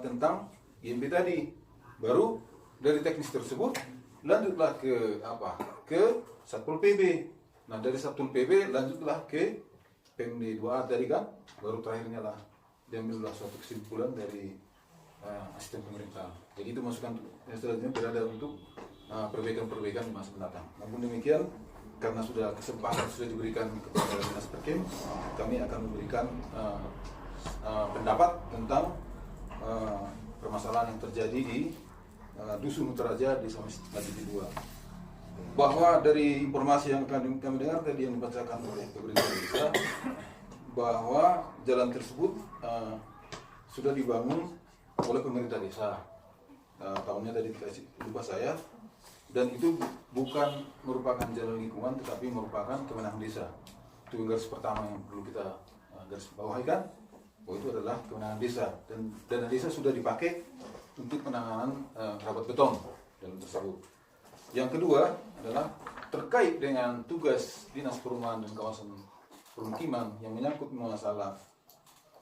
tentang IMB tadi, baru dari teknis tersebut lanjutlah ke ke Satpol PP. Nah dari Satpol PP lanjutlah ke PMD 2A tadi kan, baru terakhirnya lah diambillah suatu kesimpulan dari asisten pemerintah. Jadi itu masukan yang selanjutnya berada untuk perbaikan-perbaikan di masa mendatang. Namun demikian, karena sudah kesempatan sudah diberikan kepada Dinas Perkim, kami akan memberikan pendapat tentang permasalahan yang terjadi di Dusun Utaraja di Majidi 2. Bahwa dari informasi yang kami dengar tadi yang dibacakan oleh pemerintah desa, bahwa jalan tersebut sudah dibangun oleh pemerintah desa. Tahunnya tadi lupa saya, dan itu bukan merupakan jalan lingkungan tetapi merupakan kewenangan desa. Itu garis pertama yang perlu kita garis bawahi kan, bahwa itu adalah kewenangan desa, dan dana desa sudah dipakai untuk penanganan rabat beton dalam tersebut. Yang kedua adalah terkait dengan tugas Dinas Perumahan dan Kawasan Permukiman yang menyangkut masalah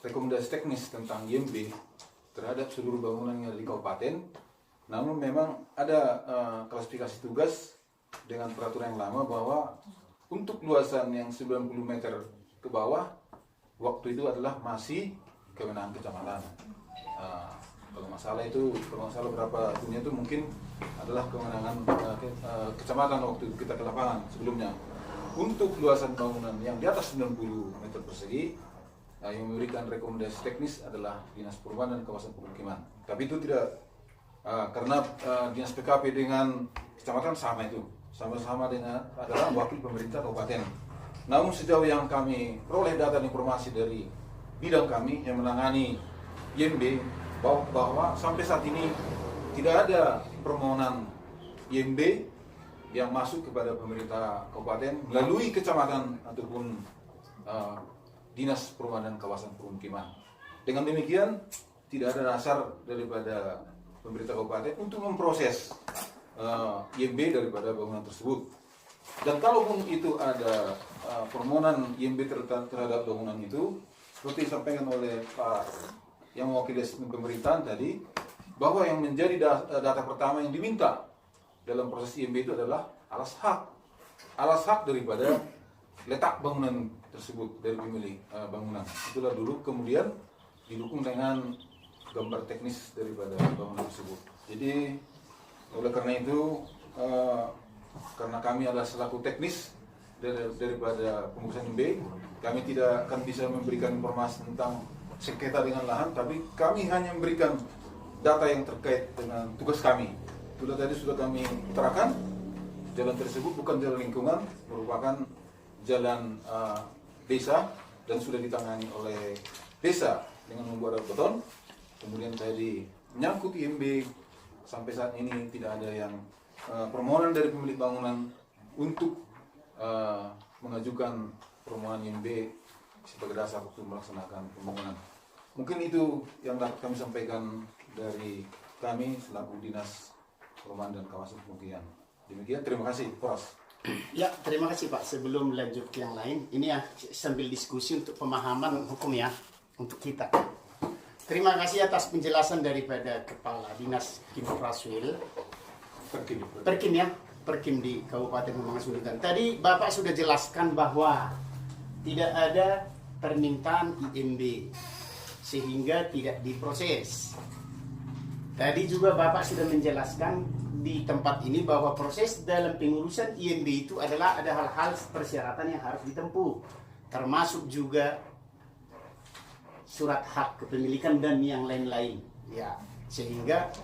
rekomendasi teknis tentang IMB terhadap seluruh bangunan yang ada di kabupaten. Namun memang ada klasifikasi tugas dengan peraturan yang lama bahwa untuk luasan yang 90 meter ke bawah, waktu itu adalah masih kewenangan kecamatan. Kalau masalah berapa dunia itu mungkin adalah kewenangan kecamatan waktu kita ke lapangan sebelumnya. Untuk luasan bangunan yang di atas 90 meter persegi, yang memberikan rekomendasi teknis adalah Dinas Perumahan dan Kawasan Permukiman. Tapi itu tidak, karena Dinas PKP dengan kecamatan sama dengan adalah wakil pemerintah kabupaten. Namun sejauh yang kami peroleh data dan informasi dari bidang kami yang menangani IMB, bahwa sampai saat ini tidak ada permohonan IMB yang masuk kepada pemerintah kabupaten melalui kecamatan ataupun Dinas Perumahan dan Kawasan Permukiman. Dengan demikian, tidak ada dasar daripada pemerintah kabupaten untuk memproses IMB daripada bangunan tersebut. Dan kalaupun itu ada permohonan IMB terhadap bangunan itu, seperti disampaikan oleh Pak yang mewakili pemerintahan tadi, bahwa yang menjadi data pertama yang diminta dalam proses IMB itu adalah alas hak daripada letak bangunan tersebut dari pemilik bangunan. Itulah dulu, kemudian didukung dengan gambar teknis daripada bangunan tersebut. Jadi oleh karena itu, karena kami adalah selaku teknis daripada pembukaan IMB, kami tidak akan bisa memberikan informasi tentang sengketa dengan lahan, tapi kami hanya memberikan data yang terkait dengan tugas kami. Sudah tadi sudah kami terangkan, jalan tersebut bukan jalan lingkungan, merupakan jalan desa dan sudah ditangani oleh desa dengan membuat beton. Kemudian tadi menyangkut IMB, sampai saat ini tidak ada yang permohonan dari pemilik bangunan untuk mengajukan permohonan IMB sebagai dasar untuk melaksanakan pembangunan. Mungkin itu yang dapat kami sampaikan dari kami selaku Dinas Perumahan dan Kawasan Pemukiman. Demikian, terima kasih, Pros. Ya, terima kasih Pak. Sebelum lanjut ke yang lain, ini ya sambil diskusi untuk pemahaman hukum ya untuk kita. Terima kasih atas penjelasan daripada Kepala Dinas Infrastruktur Perkim di Kabupaten Humangas Sundutan. Tadi Bapak sudah jelaskan bahwa tidak ada permintaan IMB sehingga tidak diproses. Tadi juga Bapak sudah menjelaskan di tempat ini bahwa proses dalam pengurusan IMB itu adalah ada hal-hal persyaratan yang harus ditempuh, termasuk juga surat hak kepemilikan dan yang lain-lain. Ya, sehingga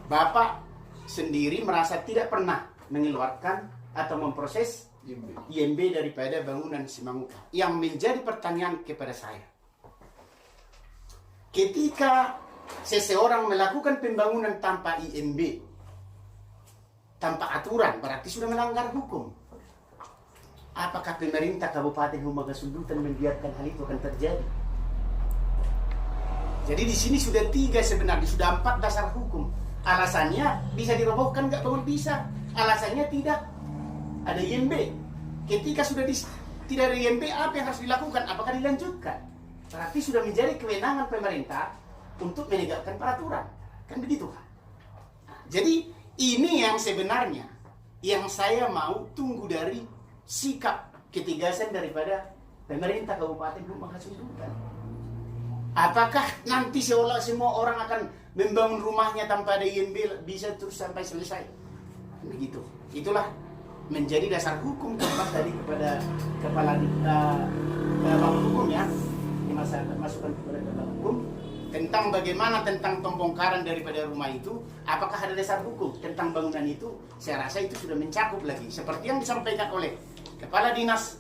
Bapak sendiri merasa tidak pernah mengeluarkan atau memproses IMB daripada bangunan Simanguka. Yang menjadi pertanyaan kepada saya, ketika seseorang melakukan pembangunan tanpa IMB, tanpa aturan, berarti sudah melanggar hukum. Apakah pemerintah Kabupaten Humangas Sundutan membiarkan hal itu akan terjadi? Jadi di sini sudah 3 sebenarnya, sudah 4 dasar hukum. Alasannya bisa dirobohkan nggak? Bisa. Alasannya tidak ada IMB. Ketika sudah tidak ada IMB, apa yang harus dilakukan? Apakah dilanjutkan? Berarti sudah menjadi kewenangan pemerintah untuk menegakkan peraturan. Kan begitu kan? Nah, jadi ini yang sebenarnya yang saya mau tunggu dari sikap ketegasan daripada pemerintah Kabupaten Humangas Sundutan. Apakah nanti seolah semua orang akan membangun rumahnya tanpa ada IMB bisa terus sampai selesai? Begitu. Itulah menjadi dasar hukum tempat tadi kepada kepala hukum ya, masukan kepada kepala hukum tentang bagaimana tentang pembongkaran daripada rumah itu, apakah ada dasar hukum tentang bangunan itu? Saya rasa itu sudah mencakup lagi. Seperti yang disampaikan oleh Kepala Dinas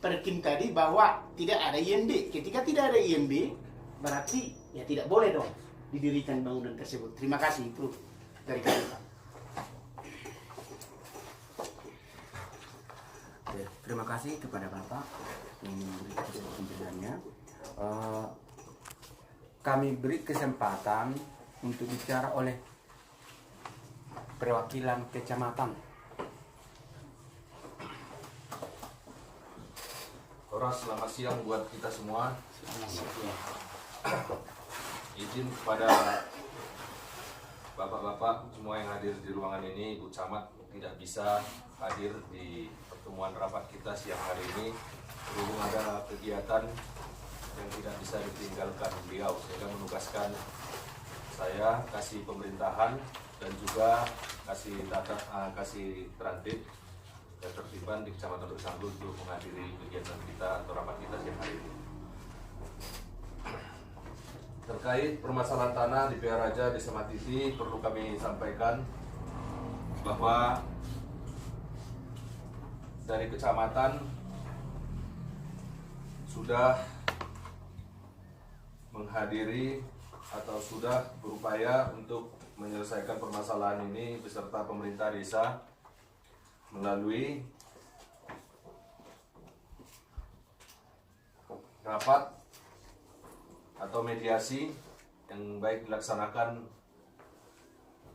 Perkim tadi bahwa tidak ada IMB. Ketika tidak ada IMB, berarti ya tidak boleh dong didirikan bangunan tersebut. Terima kasih, itu dari kami, Pak. Terima kasih kepada Bapak yang memberi penjelasannya. Kami beri kesempatan untuk bicara oleh perwakilan kecamatan. Horas, selamat siang buat kita semua. Izin kepada bapak-bapak semua yang hadir di ruangan ini, Bu Camat tidak bisa hadir di pertemuan rapat kita siang hari ini berhubung ada kegiatan yang tidak bisa ditinggalkan beliau, sehingga menugaskan saya kasih pemerintahan dan juga kasih transit ketertiban di Kecamatan Bersanggu untuk menghadiri kegiatan kita atau rapat kita siang hari ini. Terkait permasalahan tanah di PR Raja Desa Matisi, perlu kami sampaikan bahwa dari kecamatan sudah menghadiri atau sudah berupaya untuk menyelesaikan permasalahan ini beserta pemerintah desa melalui rapat atau mediasi yang baik dilaksanakan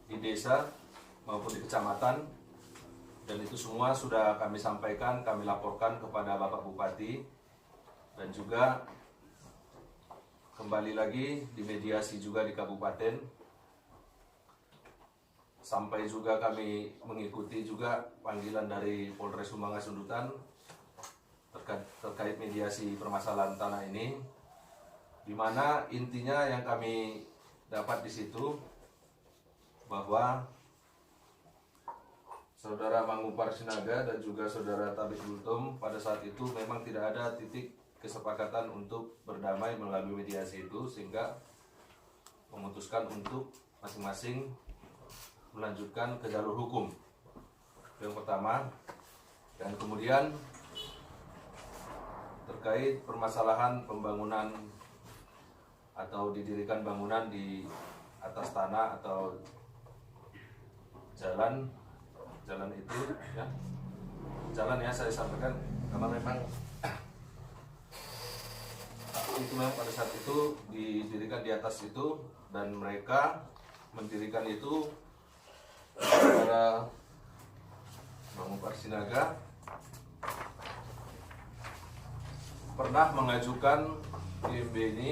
di desa maupun di kecamatan, dan itu semua sudah kami sampaikan, kami laporkan kepada Bapak Bupati, dan juga kembali lagi di mediasi juga di kabupaten. Sampai juga kami mengikuti juga panggilan dari Polres Humangas Sundutan terkait mediasi permasalahan tanah ini, di mana intinya yang kami dapat di situ bahwa Saudara Mangupar Sinaga dan juga Saudara Tabib Gultom pada saat itu memang tidak ada titik kesepakatan untuk berdamai melalui mediasi itu, sehingga memutuskan untuk masing-masing melanjutkan ke jalur hukum. Yang pertama, dan kemudian terkait permasalahan pembangunan atau didirikan bangunan di atas tanah atau jalan itu ya, jalan ya saya sampaikan karena memang itu memang pada saat itu didirikan di atas itu, dan mereka mendirikan itu saudara Mangupar Sinaga pernah mengajukan IMB ini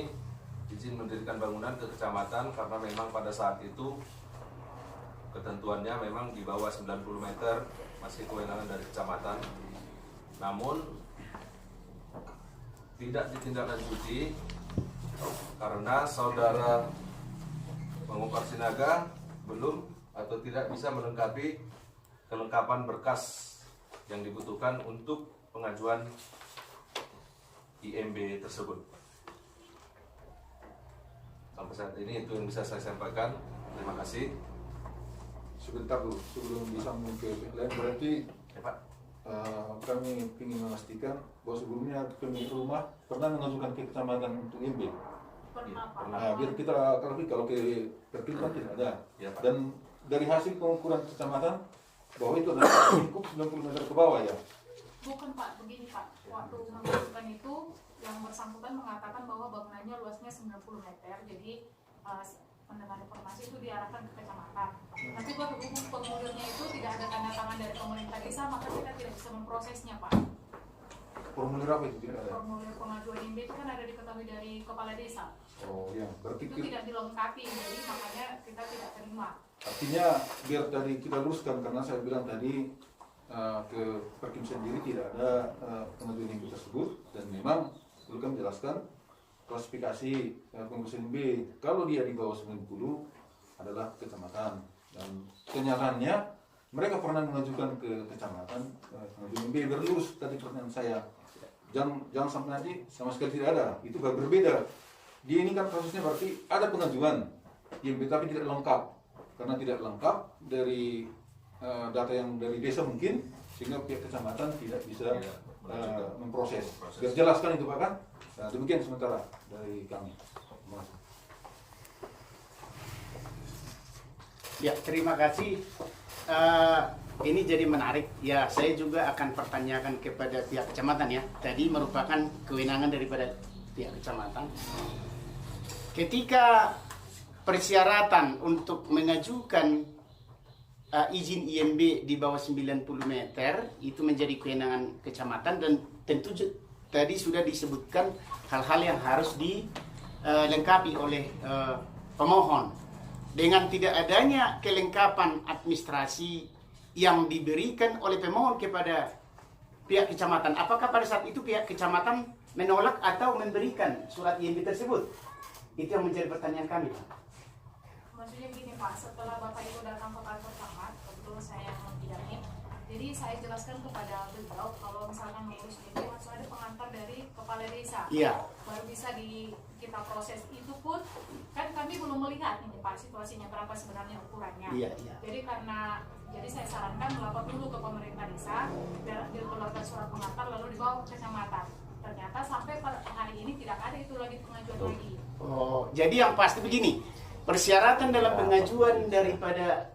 izin mendirikan bangunan ke kecamatan karena memang pada saat itu ketentuannya memang di bawah 90 meter, masih kewenangan dari kecamatan. Namun tidak ditindaklanjuti karena saudara Mangupar Sinaga belum atau tidak bisa melengkapi kelengkapan berkas yang dibutuhkan untuk pengajuan IMB tersebut. Sampai saat ini itu yang bisa saya sampaikan. Terima kasih. Sebentar dulu, sebelum disambung ke lain, berarti Ya, Pak. kami ingin memastikan bahwa sebelumnya pemilik rumah pernah mengajukan ke kecamatan untuk IMB. Pernah. Biar kita kalau ke tertib kan tidak ada. Ya, Pak. Dan dari hasil pengukuran kecamatan bahwa itu adalah cukup 90 meter ke bawah ya. Bukan Pak, begini Pak. Waktu mengajukan itu yang bersangkutan mengatakan bahwa bangunannya luasnya 90 meter. Jadi mendengar informasi itu diarahkan ke kecamatan. Tapi berhubung pengulirnya itu tidak ada tanda tangan dari pemerintah desa, maka kita tidak bisa memprosesnya Pak. Formulir apa itu tidak ada? Formulir pengajuan IMB itu kan ada diketahui dari kepala desa. Oh ya, berarti Itu tidak dilengkapi, jadi makanya kita tidak terima. artinya biar tadi kita luruskan, karena saya bilang tadi ke Perkim sendiri tidak ada pengajuan IMB tersebut, dan memang perlu kami jelaskan klasifikasi pengurusan B kalau dia di bawah 90 adalah kecamatan, dan kenyataannya mereka pernah mengajukan ke kecamatan pengajuan B. Berlurus tadi pertanyaan saya, jangan sampai nanti sama sekali tidak ada, itu berbeda. Dia ini kan kasusnya berarti ada pengajuan IMB tapi tidak lengkap, karena tidak lengkap dari data yang dari desa mungkin, sehingga pihak kecamatan tidak bisa memproses. Biar jelaskan itu Pak kan. Nah, demikian sementara dari kami. Ya, terima kasih. Ini jadi menarik. Ya, saya juga akan pertanyakan kepada pihak kecamatan ya. Tadi merupakan kewenangan daripada pihak kecamatan. Ketika persyaratan untuk mengajukan izin IMB di bawah 90 meter itu menjadi kewenangan kecamatan, dan tentu tadi sudah disebutkan hal-hal yang harus dilengkapi oleh pemohon. Dengan tidak adanya kelengkapan administrasi yang diberikan oleh pemohon kepada pihak kecamatan, apakah pada saat itu pihak kecamatan menolak atau memberikan surat IMB tersebut? Itu yang menjadi pertanyaan kami, Pak. Maksudnya begini Pak, setelah Bapak Ibu datang ke kantor camat, kebetulan saya yang membidangi, jadi saya jelaskan kepada beliau kalau misalkan mengurus ini harus ada pengantar dari kepala desa. Iya. Baru bisa kita proses. Itu pun kan kami belum melihat ini Pak situasinya berapa sebenarnya ukurannya. Iya, iya. Jadi saya sarankan melapor dulu ke pemerintah desa, biar dikeluarkan surat pengantar lalu dibawa ke kecamatan. Ternyata sampai pada hari ini tidak ada itu lagi pengajuan lagi. Oh, jadi yang pasti begini, persyaratan dalam pengajuan daripada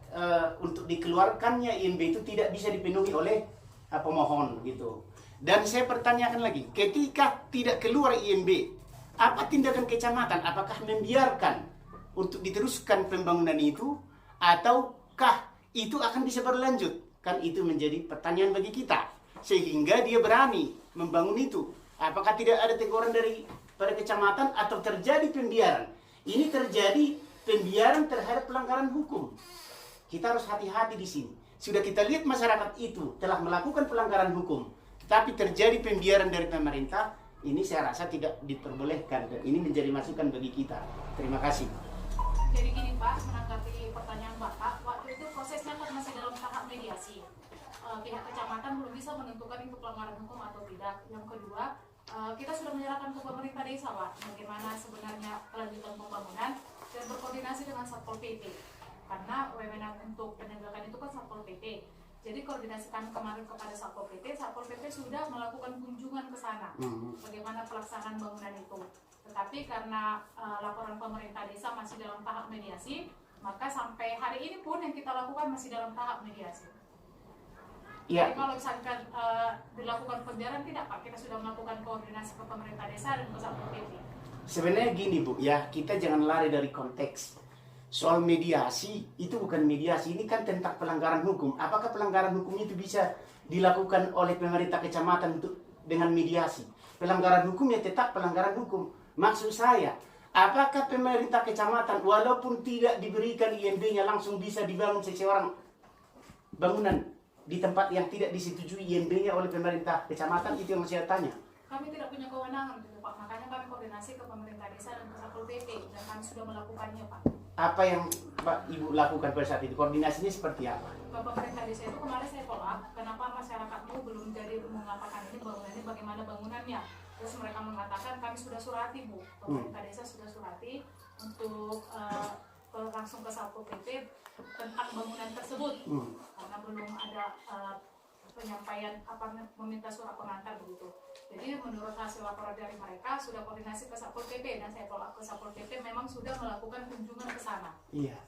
untuk dikeluarkannya IMB itu tidak bisa dipenuhi oleh pemohon gitu. Dan saya pertanyakan lagi, ketika tidak keluar IMB, apa tindakan kecamatan? Apakah membiarkan untuk diteruskan pembangunan itu, ataukah itu akan bisa berlanjut? Kan itu menjadi pertanyaan bagi kita, sehingga dia berani membangun itu. Apakah tidak ada teguran dari pada kecamatan atau terjadi pembiaran? Ini terjadi pembiaran terhadap pelanggaran hukum. Kita harus hati-hati di sini. Sudah kita lihat masyarakat itu telah melakukan pelanggaran hukum, tetapi terjadi pembiaran dari pemerintah. Ini saya rasa tidak diperbolehkan, dan ini menjadi masukan bagi kita. Terima kasih. Jadi gini Pak, menanggapi pertanyaan Bapak, waktu itu prosesnya kan masih dalam tahap mediasi. pihak kecamatan belum bisa menentukan itu pelanggaran hukum atau tidak. Yang kedua, kita sudah menyerahkan ke pemerintah desa, Pak, bagaimana sebenarnya kelanjutan pembangunan dan berkoordinasi dengan Satpol PP. Karena wewenang untuk penegakan itu kan Satpol PP. Jadi koordinasi kami kemarin kepada Satpol PP sudah melakukan kunjungan ke sana, bagaimana pelaksanaan bangunan itu. Tetapi karena laporan pemerintah desa masih dalam tahap mediasi, maka sampai hari ini pun yang kita lakukan masih dalam tahap mediasi. Iya. Jadi kalau misalkan dilakukan pembiaran tidak, Pak, kita sudah melakukan koordinasi ke pemerintah desa dan ke Satpol PP. Sebenarnya gini Bu, ya kita jangan lari dari konteks. Soal mediasi, itu bukan mediasi, ini kan tentang pelanggaran hukum. Apakah pelanggaran hukum itu bisa dilakukan oleh pemerintah kecamatan dengan mediasi? Pelanggaran hukum ya tetap pelanggaran hukum. Maksud saya, apakah pemerintah kecamatan walaupun tidak diberikan IMB-nya langsung bisa dibangun seseorang bangunan di tempat yang tidak disetujui IMB-nya oleh pemerintah kecamatan? Itu yang saya tanya. Kami tidak punya kewenangan gitu, Pak. Makanya kami koordinasi ke pemerintah desa dan ke Satpol PP dan kami sudah melakukannya, Pak. Apa yang Pak Ibu lakukan pada saat itu? Koordinasinya seperti apa? Ke pemerintah desa itu kemarin saya follow up, kenapa masyarakat itu belum jadi mengatakan ini bangunannya bagaimana bangunannya. Terus mereka mengatakan kami sudah surati, Bu. Pemerintah desa sudah surati untuk langsung ke Satpol PP tentang bangunan tersebut. Karena belum ada penyampaian meminta surat pengantar begitu. Jadi menurut hasil laporan dari mereka sudah koordinasi ke Satpol PP dan saya follow up ke Satpol PP memang sudah melakukan kunjungan ke sana. Iya.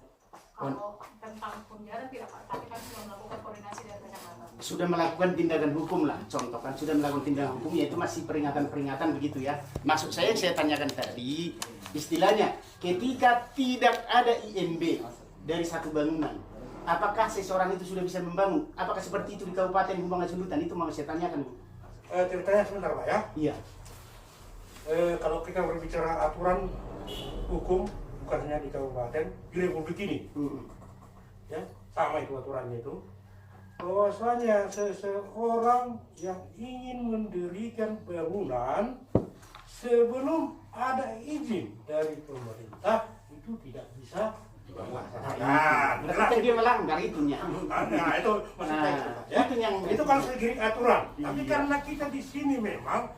Kalau tentang pembiaran tidak, Pak, tapi kami sudah melakukan koordinasi dari kecamatan. Sudah melakukan tindakan hukum lah, contoh kan sudah melakukan tindakan hukum, yaitu masih peringatan-peringatan begitu ya. Maksud saya yang saya tanyakan tadi, istilahnya ketika tidak ada IMB dari satu bangunan, apakah seseorang itu sudah bisa membangun? Apakah seperti itu di Kabupaten Humbangan Sundutan? Itu mau saya tanyakan, Bu. Ceritanya sebentar, Pak, ya. Iya. Kalau kita berbicara aturan hukum, bukan hanya di kabupaten, di Republik ini, ya sama itu aturannya itu. Bahwasanya seseorang yang ingin mendirikan bangunan sebelum ada izin dari pemerintah itu tidak bisa dilaksanakan. Berarti dia melanggar itunya. Nah, itu maksudnya itu, ya. Itu kalau segi aturan. Tapi karena kita di sini memang,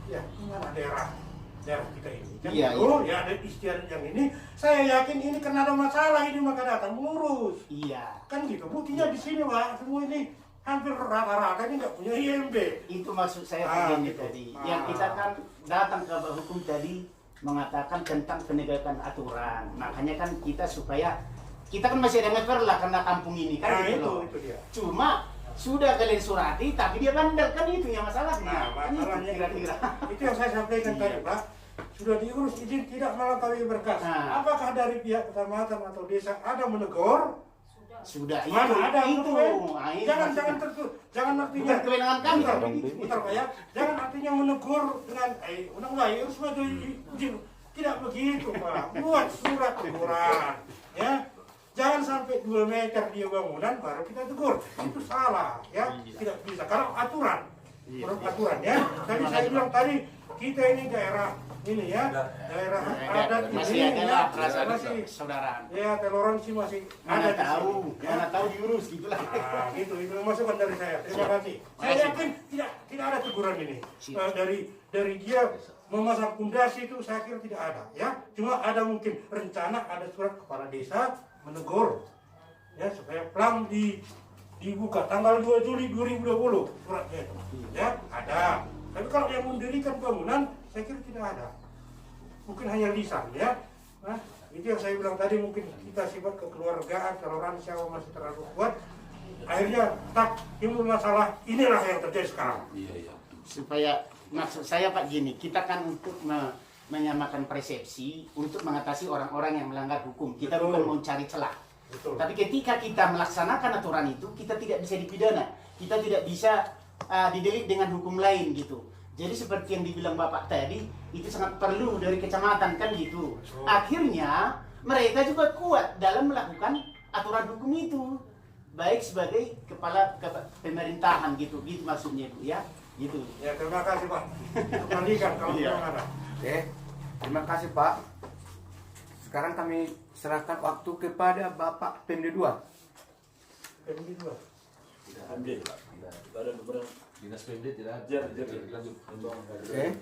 ya mana daerah kita ini. Kan Iya, itu, ya ada istiadat yang ini. Saya yakin ini karena ada masalah ini maka datang mengurus. Iya. Kan gitu. Buktinya di sini, Pak, semua ini hampir rata-rata ini nggak punya IMB. Itu maksud saya begini gitu. tadi. Yang kita kan datang ke hukum tadi mengatakan tentang penegakan aturan. Makanya kan kita supaya kita kan masih ada ngeper lah karena kampung ini kan gitu loh. Itu dia. Cuma sudah kalian surati tapi dia bandel kan itu yang masalahnya. Nah, Kan itu masalahnya kira-kira. itu yang saya sampaikan tadi, Pak. Sudah diurus izin tidak melengkapi berkas. Nah. Apakah dari pihak kecamatan atau desa ada menegur? Sudah Mana ada itu. Nah, Itu jangan maksudnya. jangan artinya Bukan kewenangan kami Bentar, tapi begitu. bentar, Pak, ya. Jangan artinya menegur dengan udah harus maju izin. Tidak begitu, Pak. Buat surat teguran, ya. Jangan sampai 2 meter dia bangunan baru kita tegur. Itu salah, ya. Tidak bisa. Karena aturan. Menurut aturan, ya. Tadi saya bilang tadi kita ini daerah ini ya, daerah adat Masih ini ada ya, lah perasaan masih saudaraan. ya toleransi masih Mana ada di tahu, sini, ya. mana tahu diurus gitulah. Nah, gitu itu masukan dari saya. Terima kasih. Saya yakin tidak ada teguran ini. Dari dia memasang pondasi itu saya kira tidak ada, ya. Cuma ada mungkin rencana ada surat kepala desa menegur, ya supaya plan dibuka tanggal 2 Juli 2020 suratnya itu, ya ada. Tapi kalau yang mendirikan bangunan saya kira tidak ada. Mungkin hanya lisan, ya. Nah, itu yang saya bilang tadi mungkin kita sifat kekeluargaan, toleransi masih terlalu kuat. Akhirnya tak timbul masalah. Inilah yang terjadi sekarang. Iya. Supaya maksud saya Pak gini, kita kan untuk menyamakan persepsi untuk mengatasi orang-orang yang melanggar hukum. Kita Betul. bukan mau cari celah. Betul. Tapi ketika kita melaksanakan aturan itu, kita tidak bisa dipidana. Kita tidak bisa didelik dengan hukum lain gitu. Jadi seperti yang dibilang Bapak tadi, itu sangat perlu dari kecamatan kan gitu. Akhirnya mereka juga kuat dalam melakukan aturan hukum itu. Baik sebagai kepala pemerintahan gitu maksudnya Bu ya. Gitu. Ya terima kasih Pak. Kembalikan kalau memang ada. Oke, terima kasih Pak. Sekarang kami serahkan waktu kepada Bapak Pemda 2. PMD 2. Dinas PMD tidak ada. Lanjut. Oke.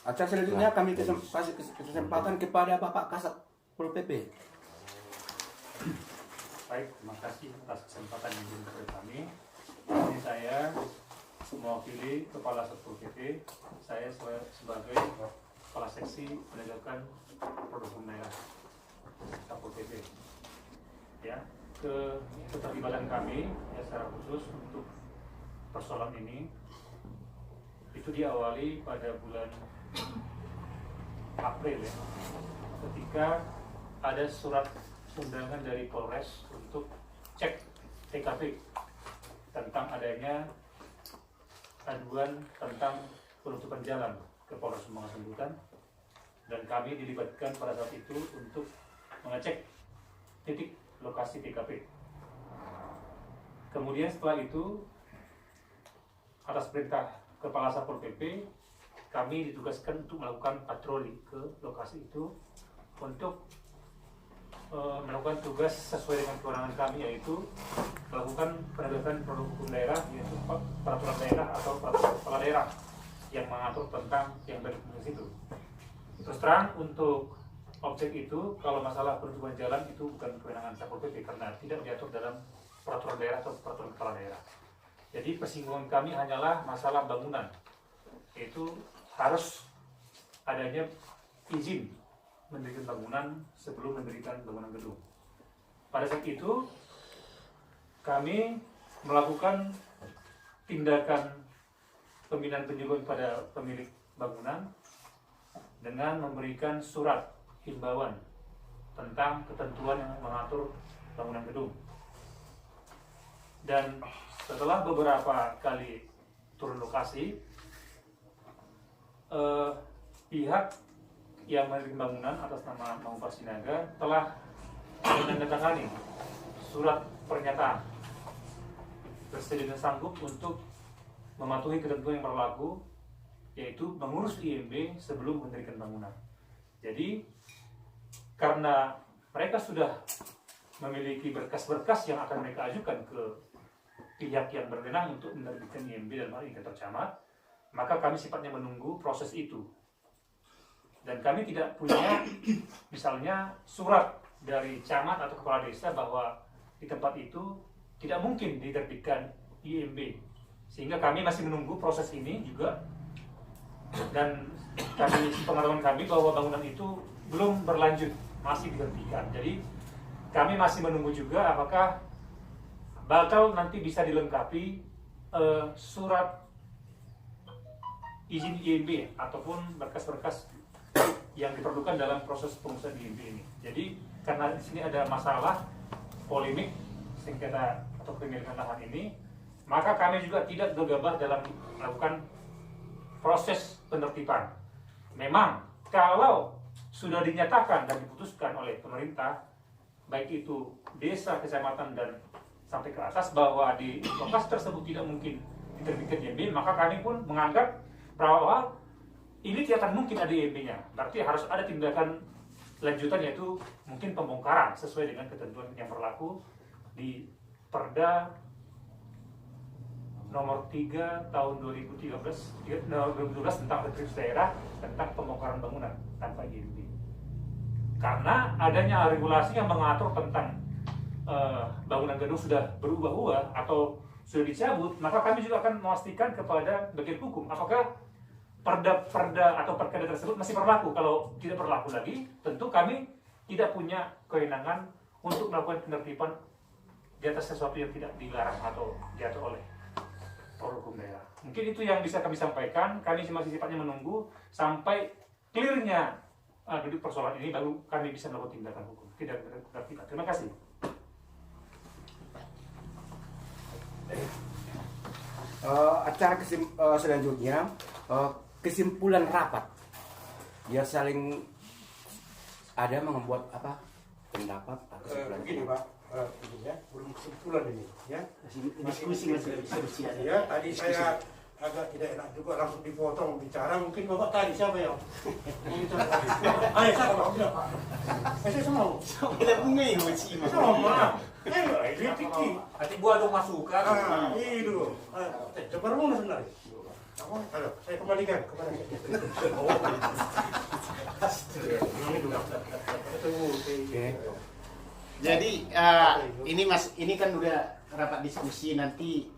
Acara selanjutnya kami kasih kesempatan kepada Bapak Kasat Pol PP. Baik, terima kasih atas kesempatan yang diberikan kepada kami. Ini saya mewakili Kepala Satpol PP. Saya sebagai Kepala Seksi Penegakan Produk Hukum Daerah Satpol PP. Ya, keterlibatan kami ya secara khusus untuk persoalan ini itu diawali pada bulan April ya, ketika ada surat undangan dari Polres untuk cek TKP tentang adanya aduan tentang penutupan jalan ke Polres Pamekasan, dan kami dilibatkan pada saat itu untuk mengecek titik lokasi TKP. Kemudian setelah itu atas perintah Kepala Satpol PP, kami ditugaskan untuk melakukan patroli ke lokasi itu untuk melakukan tugas sesuai dengan kewenangan kami, yaitu melakukan penegakan produk hukum daerah, yaitu peraturan daerah atau peraturan kepala daerah yang mengatur tentang yang berfungsi itu. Terus terang untuk objek itu, kalau masalah penutupan jalan itu bukan kewenangan Satpol PP karena tidak diatur dalam peraturan daerah atau peraturan kepala daerah. Jadi persinggungan kami hanyalah masalah bangunan, yaitu harus adanya izin mendirikan bangunan sebelum mendirikan bangunan gedung. Pada saat itu kami melakukan tindakan pembinaan penyuluhan pada pemilik bangunan dengan memberikan surat himbauan tentang ketentuan yang mengatur bangunan gedung. Dan setelah beberapa kali turun lokasi, pihak yang menerima bangunan atas nama Mangupar Sinaga telah menandatangani surat pernyataan bersedia dan sanggup untuk mematuhi ketentuan yang berlaku, yaitu mengurus IMB sebelum mendirikan bangunan. Jadi karena mereka sudah memiliki berkas-berkas yang akan mereka ajukan ke pihak yang berwenang untuk menerbitkan IMB dan kantor camat, maka kami sifatnya menunggu proses itu. Dan kami tidak punya misalnya surat dari camat atau kepala desa bahwa di tempat itu tidak mungkin diterbitkan IMB, sehingga kami masih menunggu proses ini juga. Dan kami pengetahuan kami bahwa bangunan itu belum berlanjut, masih dihentikan. Jadi kami masih menunggu juga apakah bakal nanti bisa dilengkapi surat izin IMB ataupun berkas-berkas yang diperlukan dalam proses pengurusan IMB ini. Jadi karena di sini ada masalah polemik sengketa atau pemilikan lahan ini, maka kami juga tidak gegabah dalam melakukan proses penertiban. Memang kalau sudah dinyatakan dan diputuskan oleh pemerintah, baik itu desa, kecamatan dan sampai ke atas, bahwa di lokasi tersebut tidak mungkin diterbitkan IMB, maka kami pun menganggap bahwa ini tidak akan mungkin ada IMB-nya. Berarti harus ada tindakan lanjutan, yaitu mungkin pembongkaran sesuai dengan ketentuan yang berlaku di Perda nomor 3 tahun 2012 tentang otoritas daerah tentang pembongkaran bangunan tanpa IMB. Karena adanya regulasi yang mengatur tentang bangunan gedung sudah berubah-ubah atau sudah dicabut, maka kami juga akan memastikan kepada bagian hukum apakah perda atau perkada tersebut masih berlaku. Kalau tidak berlaku lagi, tentu kami tidak punya kewenangan untuk melakukan penertiban di atas sesuatu yang tidak dilarang atau diatur oleh produk hukum daerah. Mungkin itu yang bisa kami sampaikan. Kami masih sifatnya menunggu sampai clearnya duduk persoalan ini, baru kami bisa melakukan tindakan hukum. Tidak berarti. Terima kasih. Acara selanjutnya kesimpulan rapat. Dia saling ada membuat apa pendapat atau kesimpulan. Begini Pak, ya, belum kesimpulan ini, ya. Diskusi Ya, tadi saya agak tidak enak juga langsung dipotong bicara. Mungkin Bapak tadi siapa ya? Ayo, saya mau bilang Pak. Saya mau. Bila bunga yang Saya mau maaf. Ini Tiki. Nanti gua ada masukan. Itu. Coba rumah sebenarnya. Halo, saya kembalikan kepada Jadi ini kan udah rapat diskusi, nanti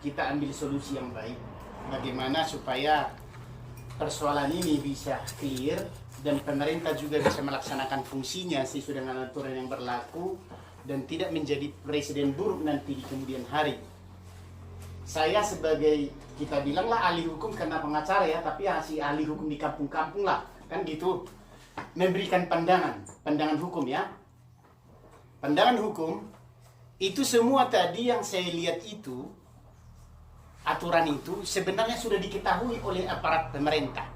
kita ambil solusi yang baik bagaimana supaya persoalan ini bisa clear dan pemerintah juga bisa melaksanakan fungsinya sesuai dengan aturan yang berlaku dan tidak menjadi presiden buruk nanti di kemudian hari. Saya sebagai, kita bilanglah ahli hukum karena pengacara ya, tapi si ahli hukum di kampung-kampung lah, kan gitu, memberikan pandangan hukum ya. Pandangan hukum itu semua tadi yang saya lihat itu, aturan itu sebenarnya sudah diketahui oleh aparat pemerintah.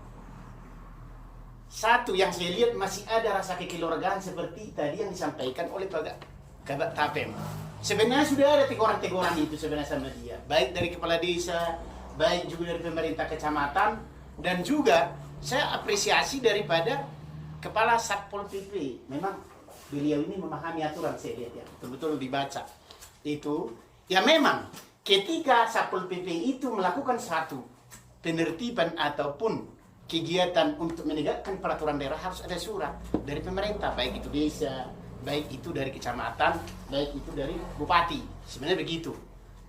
Satu yang saya lihat masih ada rasa kekeluargaan seperti tadi yang disampaikan oleh Pak Kabak Tapem. Sebenarnya sudah ada teguran-teguran itu sebenarnya sama dia, baik dari kepala desa, baik juga dari pemerintah kecamatan, dan juga saya apresiasi daripada kepala Satpol PP. Memang beliau ini memahami aturan, saya lihat ya, betul-betul dibaca. Itu, ya memang ketika Satpol PP itu melakukan satu penertiban ataupun kegiatan untuk menegakkan peraturan daerah harus ada surat dari pemerintah, baik itu desa, baik itu dari kecamatan, baik itu dari bupati. Sebenarnya begitu.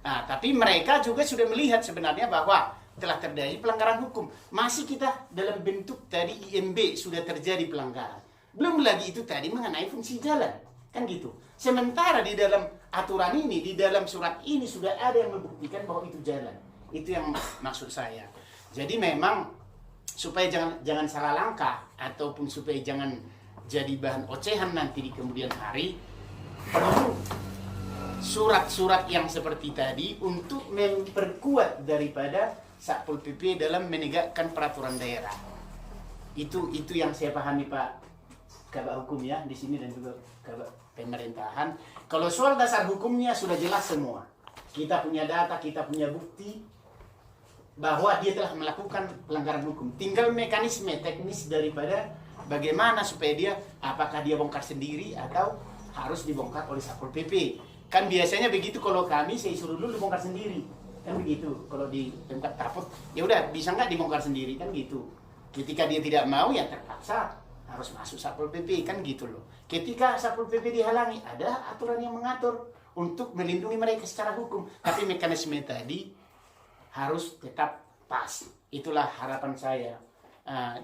Nah, tapi mereka juga sudah melihat sebenarnya bahwa telah terjadi pelanggaran hukum. Masih kita dalam bentuk tadi IMB sudah terjadi pelanggaran. Belum lagi itu tadi mengenai fungsi jalan. Kan gitu. Sementara di dalam aturan ini, di dalam surat ini sudah ada yang membuktikan bahwa itu jalan. Itu yang maksud saya. Jadi memang supaya jangan salah langkah ataupun supaya jangan jadi bahan ocehan nanti di kemudian hari, perlu surat-surat yang seperti tadi untuk memperkuat daripada Satpol PP dalam menegakkan peraturan daerah. Itu yang saya pahami Pak Kabak Hukum ya di sini dan juga Kabak Pemerintahan. Kalau soal dasar hukumnya sudah jelas semua. Kita punya data, kita punya bukti bahwa dia telah melakukan pelanggaran hukum. Tinggal mekanisme teknis daripada bagaimana supaya dia, apakah dia bongkar sendiri atau harus dibongkar oleh Satpol PP. Kan biasanya begitu, kalau kami saya suruh dulu dibongkar sendiri. Kan begitu. Kalau di tempat Kaput, ya udah bisa nggak dibongkar sendiri, kan gitu. Ketika dia tidak mau ya terpaksa harus masuk Satpol PP, kan gitu loh. Ketika Satpol PP dihalangi, ada aturan yang mengatur untuk melindungi mereka secara hukum. Tapi mekanisme tadi harus tetap pas. Itulah harapan saya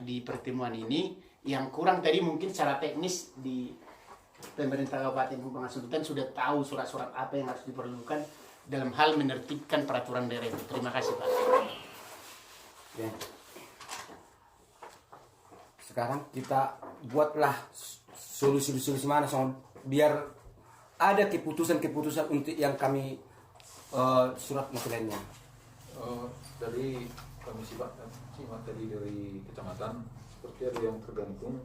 di pertemuan ini. Yang kurang tadi mungkin secara teknis di pemerintah Kabupaten Pamekasan Sultan sudah tahu surat-surat apa yang harus diperlukan dalam hal menertibkan peraturan daerah itu. Terima kasih Pak. Ya. Sekarang kita buatlah solusi-solusi mana biar ada keputusan-keputusan untuk yang kami surat masalahnya. Dari kami simak tadi dari kecamatan, seperti ada yang tergantung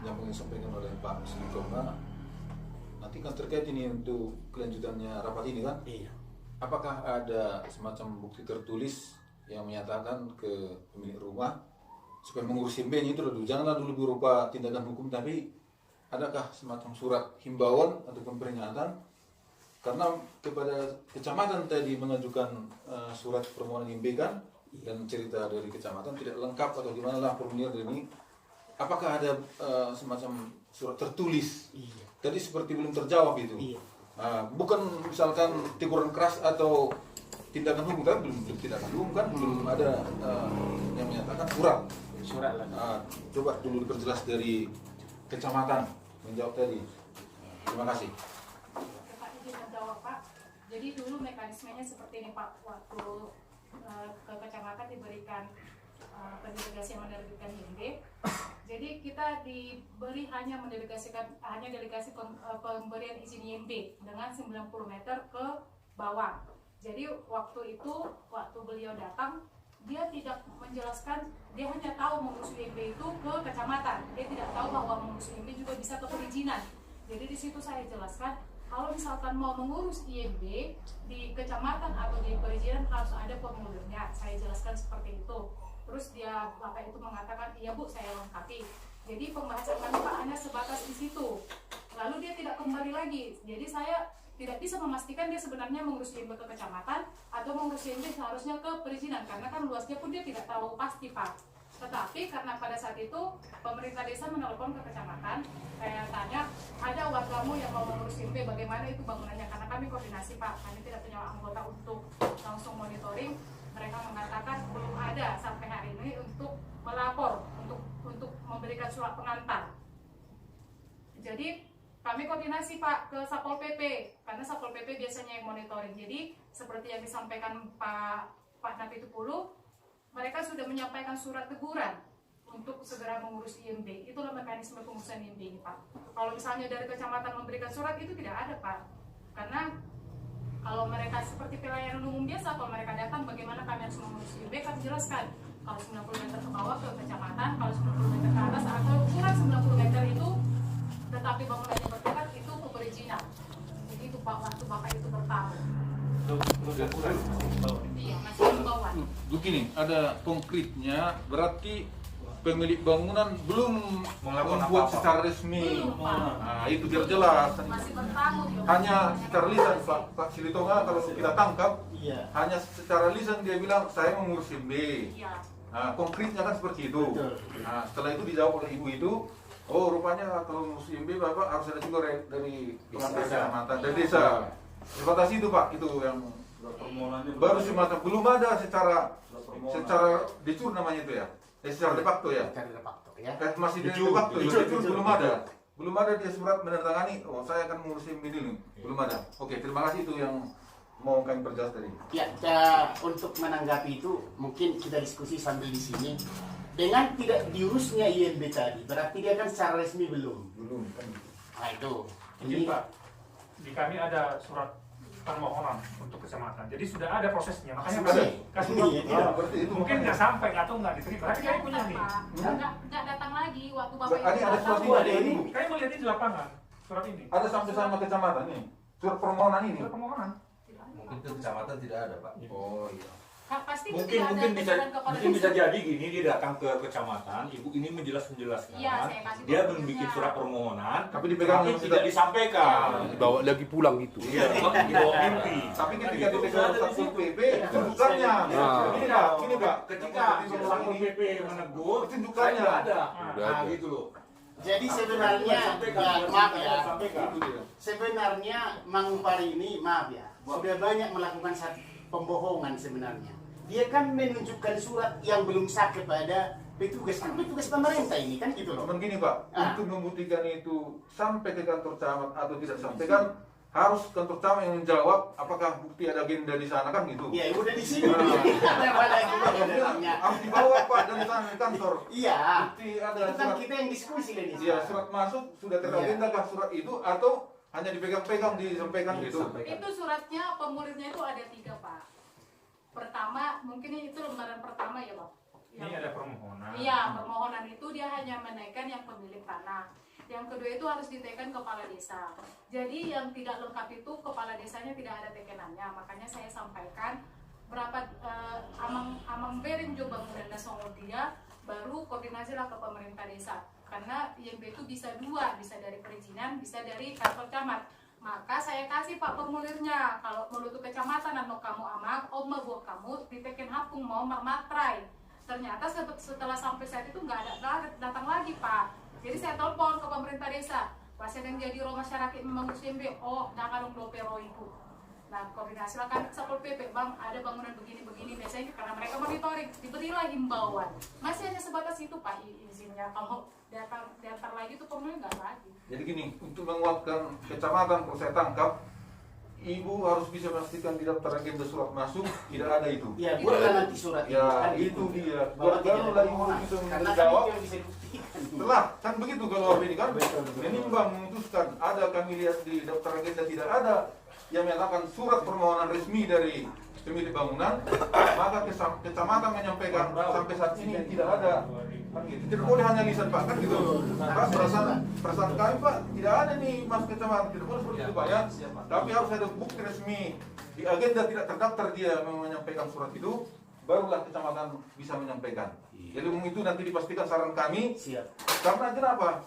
yang disampaikan oleh Pak Sugikoma. Nanti kan terkait ini untuk kelanjutannya rapat ini kan? Iya. Apakah ada semacam bukti tertulis yang menyatakan ke pemilik rumah supaya mengurus himbauan itu dulu, janganlah dulu berupa tindakan hukum, tapi adakah semacam surat himbauan ataupun peringatan? Karena kepada kecamatan tadi mengajukan surat permohonan himbauan kan, dan cerita dari kecamatan tidak lengkap atau gimana lah formulir ini. Apakah ada semacam surat tertulis? Iya. Tadi seperti belum terjawab itu. Iya. Bukan misalkan teguran keras atau tindakan hukum kan belum tindakan hukum kan belum ada yang menyatakan surat lah. Coba dulu diperjelas dari kecamatan menjawab tadi. Terima kasih. Pak izin menjawab Pak. Jadi dulu mekanismenya seperti ini Pak, waktu ke kecamatan diberikan pendelegasi yang menerbitkan IMB. Jadi kita diberi hanya delegasi pemberian izin IMB dengan 90 meter ke bawah. Jadi waktu itu, waktu beliau datang, dia tidak menjelaskan, dia hanya tahu mengurus IMB itu ke kecamatan. Dia tidak tahu bahwa mengurus IMB juga bisa ke perizinan. Jadi di situ saya jelaskan, kalau misalkan mau mengurus IMB di kecamatan atau di perizinan harus ada formulirnya. Saya jelaskan seperti itu. Terus bapak itu mengatakan, iya Bu, saya lengkapi. Jadi pembahasan kami Pak hanya sebatas di situ. lalu dia tidak kembali lagi. Jadi saya tidak bisa memastikan dia sebenarnya mengurus IMB ke kecamatan atau mengurus IMB seharusnya ke perizinan, karena kan luasnya pun dia tidak tahu pasti Pak. Tetapi karena pada saat itu pemerintah desa menelpon ke kecamatan, saya tanya, ada wargamu yang mau mengurus IMB, bagaimana itu bangunannya? Karena kami koordinasi Pak, kami tidak punya anggota untuk langsung monitoring. Mereka mengatakan belum ada sampai hari ini untuk melapor, untuk memberikan surat pengantar. Jadi kami koordinasi Pak ke Satpol PP, karena Satpol PP biasanya yang monitoring. Jadi seperti yang disampaikan Pak Napitupulu, mereka sudah menyampaikan surat teguran untuk segera mengurus IMB. Itulah mekanisme pengurusan IMB ini Pak. Kalau misalnya dari kecamatan memberikan surat itu tidak ada Pak, karena kalau mereka seperti pelayanan umum biasa, kalau mereka datang bagaimana kami harus mengurus IMB, kami jelaskan. Kalau 90 meter ke bawah ke kecamatan, kalau 90 meter ke atas atau kurang 90 meter itu, tetapi bangunannya berdekat itu ke perizinan. Jadi itu Pak, waktu Bapak itu bertamu. Iya, masih himbauan. Begini, ada konkretnya, berarti pemilik bangunan belum Melakukan membuat apa-apa. secara resmi. Belum, Pak. Nah, itu biar jelas. Masih bertamu. Hanya secara lisan Pak Silitonga kalau kita tangkap, Iya. hanya secara lisan dia bilang saya mengurus IMB. Iya. Nah, konkretnya kan seperti itu. Betul. Nah, setelah itu dijawab oleh ibu itu, oh rupanya kalau mengurus IMB Bapak harus ada juga dari kecamatan, dari desa. Sebatas itu Pak, itu yang baru semacam belum ada secara dicur namanya itu ya. Secara de facto ya. Cari de facto ya. Masih de Dicur. facto, Dicur, dicur dicur. belum ada. Belum ada dia surat menandatangani, oh saya akan mengurus IMB dulu. Belum ada. Oke, terima kasih itu yang mau kami perjelas tadi. Ya, untuk menanggapi itu mungkin kita diskusi sambil di sini. Dengan tidak diurusnya IMB tadi, berarti dia kan secara resmi belum. Belum kan. Nah itu. Jadi Pak, di kami ada surat permohonan untuk kecamatan. Jadi sudah ada prosesnya. Makanya Sudah. kami kasih surat. Iya, berarti itu Mungkin nggak sampai atau nggak diterima. Tapi kami punya nih. Nggak datang lagi waktu Bapak Ada itu surat datang. ini ada ini. Kami melihat di lapangan surat ini. Ada sampai sama kecamatan nih. Surat permohonan ini. Surat permohonan. Mungkin ke kecamatan tidak ada Pak. Oh iya. Pasti Mungkin tidak ada bisa pesanan kepada bisa desa. jadi gini, dia datang ke kecamatan, ibu ini menjelaskan, Iya, saya kasih dia buktinya. membuat surat permohonan, Tapi dipegang tapi yang tidak disampaikan. Dibawa lagi pulang gitu. Iya, dibawa mimpi. Tapi ketika Gitu. dipegang Satpol PP, tunjukkannya. Nah. Ini Pak. Ketika Satpol PP menegur, Tunjukkannya. saya ada. Udah ada. Gitu loh. Jadi sebenarnya, ya, maaf ya, Sampaikan. Itu dia. sebenarnya Mang Upari ini, maaf ya, sudah banyak melakukan satu pembohongan sebenarnya. Dia kan menunjukkan surat yang belum sah kepada petugas, kan petugas pemerintah ini kan gitu loh. Cuman gini Pak, Ah. untuk membuktikan itu sampai ke kantor camat atau tidak sampaikan, harus kantor camat yang menjawab apakah bukti ada agenda di sana kan gitu. Ya udah di sini. Apa lagi sebenarnya? Harus dibawa Pak dari sana di kantor. Iya. Bukti ada Itu kan surat. kita yang diskusi ini. Iya, surat masuk sudah teragenda kah surat itu atau hanya dipegang-pegang disampaikan gitu. Itu suratnya pemulirnya itu ada 3 Pak. Pertama, mungkin itu lembaran pertama ya Pak. Ini ada permohonan. Iya, permohonan itu dia hanya menaikkan yang pemilik tanah. Yang kedua itu harus ditekan kepala desa. Jadi yang tidak lengkap itu kepala desanya tidak ada tekenannya. Makanya saya sampaikan berapa amang bering jo bangunan dan songo dia baru koordinasilah ke pemerintah desa. Karena IMB itu bisa 2, bisa dari perizinan, bisa dari kantor camat. Maka saya kasih Pak formulirnya. Kalau menutup kecamatan atau kamu amang, oma buah kamu diteken hapung mau marmatrai. Ternyata setelah sampai saat itu nggak ada datang lagi Pak. Jadi saya telepon ke pemerintah desa. Pasien yang jadi rumah masyarakat memang IMB. Oh, jangan dong dopero itu. Nah, koordinasi lah kan Satpol PP, Bang, ada bangunan begini-begini. Biasanya karena mereka monitoring, diberilah himbauan. Masih hanya sebatas itu Pak izinnya. Kalau diantar lagi itu pemilik nggak lagi. Jadi gini, untuk menguatkan kecamatan kalau saya tangkap, Ibu harus bisa memastikan di daftar agenda surat masuk tidak ada itu. Ya, buatlah nanti surat Ya, kan itu gitu. dia. Bahwa tidak ada Barulah Ibu permohonan. bisa Karena kan menjawab. itu yang bisa dibuktikan. Setelah, kan begitu kalau ini kan Betul, betul. menimbang memutuskan ada kami lihat di daftar agenda tidak ada yang menyatakan surat permohonan resmi dari pemilik bangunan, maka kecamatan menyampaikan sampai saat ini tidak ada. Kan gitu. Tidak boleh hanya lisan Pak, kan gitu. Pak, perasaan kami Pak tidak ada nih Mas kecamatan, tidak boleh seperti itu Pak ya. Tapi harus ada bukti resmi di agenda tidak terdaftar dia menyampaikan surat itu, barulah kecamatan bisa menyampaikan. Jadi itu nanti dipastikan saran kami. Siap. Karena kenapa?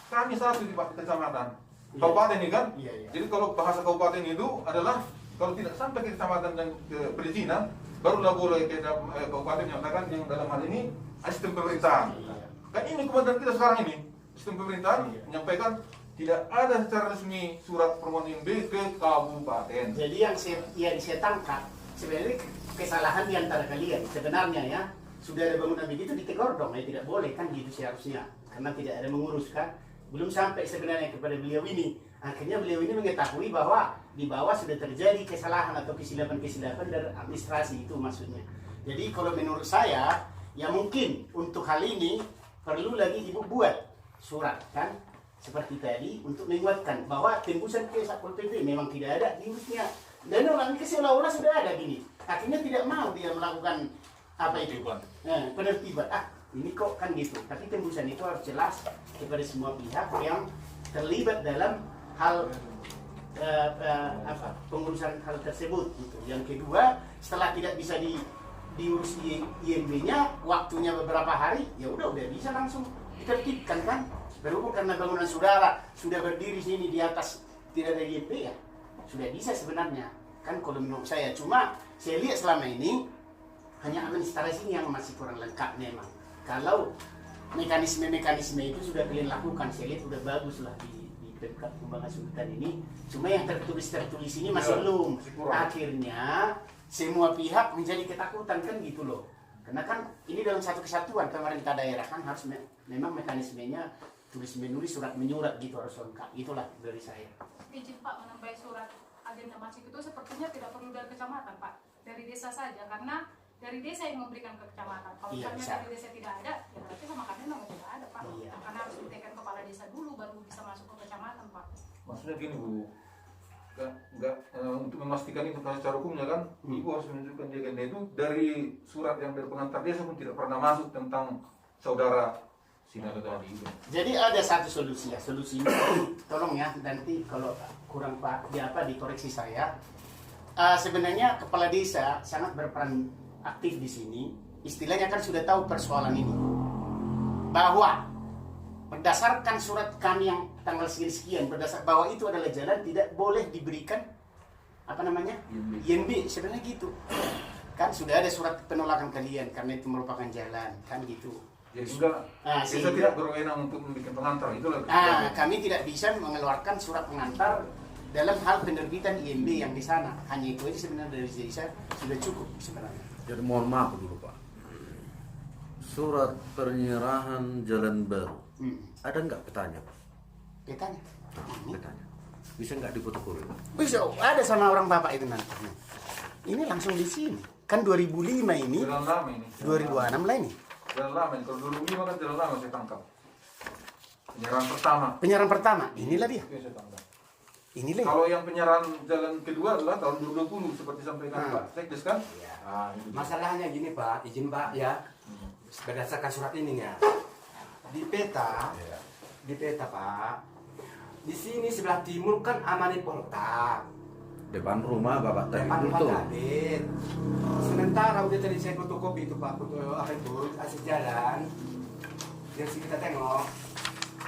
Kami satu di Pak kecamatan. kabupaten ini kan. Iya, iya. Jadi kalau bahasa kabupaten itu adalah kalau tidak sampai ke kecamatan dan ke perizinan, barulah boleh ke kabupaten yang katakan yang dalam hal ini sistem pemerintahan. Kan ini kebetulan kita sekarang ini sistem pemerintahan menyampaikan tidak ada secara resmi surat permohonan IMB ke kabupaten. Jadi yang saya tangkap sebenarnya kesalahan di antara kalian sebenarnya ya. Sudah ada bangunan begitu ditegur dong, ya tidak boleh kan gitu seharusnya. Karena tidak ada mengurus kan. Belum sampai sebenarnya kepada beliau ini. Akhirnya beliau ini mengetahui bahwa di bawah sudah terjadi kesalahan atau kesilapan-kesilapan dari administrasi itu maksudnya. Jadi kalau menurut saya, ya mungkin untuk hal ini perlu lagi ibu buat surat kan. Seperti tadi untuk menguatkan bahwa tembusan ke Satpol PP memang tidak ada diurusnya. Dan orang ini seolah-olah sudah ada gini. Akhirnya tidak mau dia melakukan apa itu? Penertiban. Ini kok kan gitu. Tapi tembusan itu harus jelas kepada semua pihak yang terlibat dalam hal pengurusan hal tersebut. Gitu. Yang kedua, setelah tidak bisa diurus IMB-nya, waktunya beberapa hari, ya udah bisa langsung ditertibkan kan. Berhubung karena bangunan saudara sudah berdiri sini di atas tidak ada IMB ya, sudah bisa sebenarnya. Kan kalau menurut saya, cuma saya lihat selama ini hanya administrasi yang masih kurang lengkap memang. Kalau mekanisme itu sudah kalian lakukan, saya lihat sudah bagus lah di Pemkab Kembangan Sultan ini. Cuma yang tertulis ini masih belum. Akhirnya semua pihak menjadi ketakutan kan gitu loh. Karena kan ini dalam satu kesatuan pemerintah daerah kan harus memang mekanismenya tulis menulis surat menyurat gitu harus lengkap. Itulah dari saya. Izin Pak menambahi surat agenda masif itu sepertinya tidak perlu dari kecamatan Pak, dari desa saja karena dari desa yang memberikan ke kecamatan. Kalau misalnya dari desa tidak ada, ya berarti sama kami memang tidak ada Pak. Karena harus ditekan kepala desa dulu baru bisa masuk ke kecamatan Pak. Maksudnya gini Bu, enggak untuk memastikan itu secara hukumnya kan, Ibu harus menunjukkan di agenda itu dari surat yang dari pengantar desa pun tidak pernah masuk tentang saudara Sinada tadi. Jadi ada satu solusi ya, solusi ini tolong ya nanti kalau kurang Pak dikoreksi saya. Sebenarnya kepala desa sangat berperan aktif di sini. Istilahnya kan sudah tahu persoalan ini. Bahwa berdasarkan surat kami yang tanggal sekian bahwa itu adalah jalan tidak boleh diberikan IMB sebenarnya gitu. Kan sudah ada surat penolakan kalian karena itu merupakan jalan kan gitu. Jadi desa tidak berwenang untuk membuat pengantar itulah. Kami tidak bisa mengeluarkan surat pengantar dalam hal penerbitan IMB yang di sana. Hanya itu aja sebenarnya dari desa sudah cukup sebenarnya. Jadi mohon maaf dulu Pak. Surat penyerahan jalan baru. Ada nggak petanya Pak? Petanya? Petanya. Bisa nggak difotokopi? Bisa, ada sama orang bapak itu nanti. Ini langsung di sini. Kan 2005 ini. Jalan lama ini. 2006 lah ini. Jalan lama ini. Kalau 2005 kan jalan lama saya tangkap. Penyerahan pertama. Inilah dia. Saya tangkap. Inilah. Kalau yang penyerahan jalan kedua adalah tahun 2020 seperti sampaikan Pak Sekdes kan? Masalahnya gini Pak, izin Pak ya. Berdasarkan surat ini ya. Di peta Pak. Di sini sebelah timur kan Amani Polta. Depan rumah Bapak tadi itu. Sementara udah tadi saya fotokopi itu Pak, akses jalan. Yang sih kita tengok.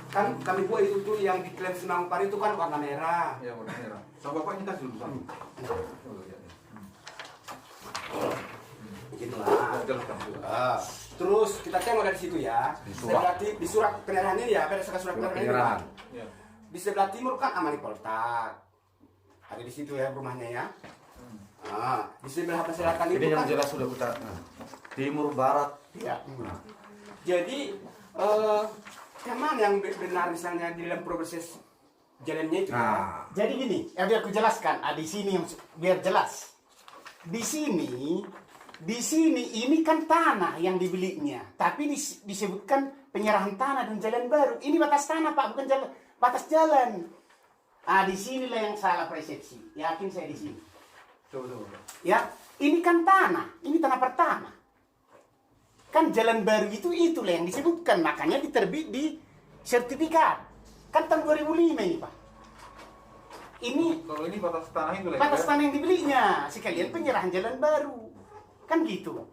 Kan kami buat itu tuh yang diklaim Senangpar itu kan warna merah. Ya warna merah. Sama Bapak kita dulu Pak. Begitulah. Terus kita tengok dari situ ya. Di surat penyerahan ini ya, berdasarkan surat penyerahan. Di sebelah timur kan Amani Polta. Ada di situ ya rumahnya ya. Di sebelah selatan itu ini yang kan jelas sudah utara. Timur barat. Ya. Jadi kemana yang benar misalnya di dalam proses jalannya itu? Jadi gini, biar aku jelaskan. Di sini biar jelas. Di sini ini kan tanah yang dibelinya, tapi disebutkan penyerahan tanah dan jalan baru. Ini batas tanah Pak, bukan jalan, batas jalan. Di sinilah yang salah persepsi. Yakin saya di sini. Coba. Ya, ini kan tanah, ini tanah pertama. Kan jalan baru itulah yang disebutkan, makanya diterbit di sertifikat. Kan tahun 2005 ini Pak. Kalau ini batas tanah itu lah. Batas tanah yang dibelinya, sekalian penyerahan jalan baru. Kan gitu.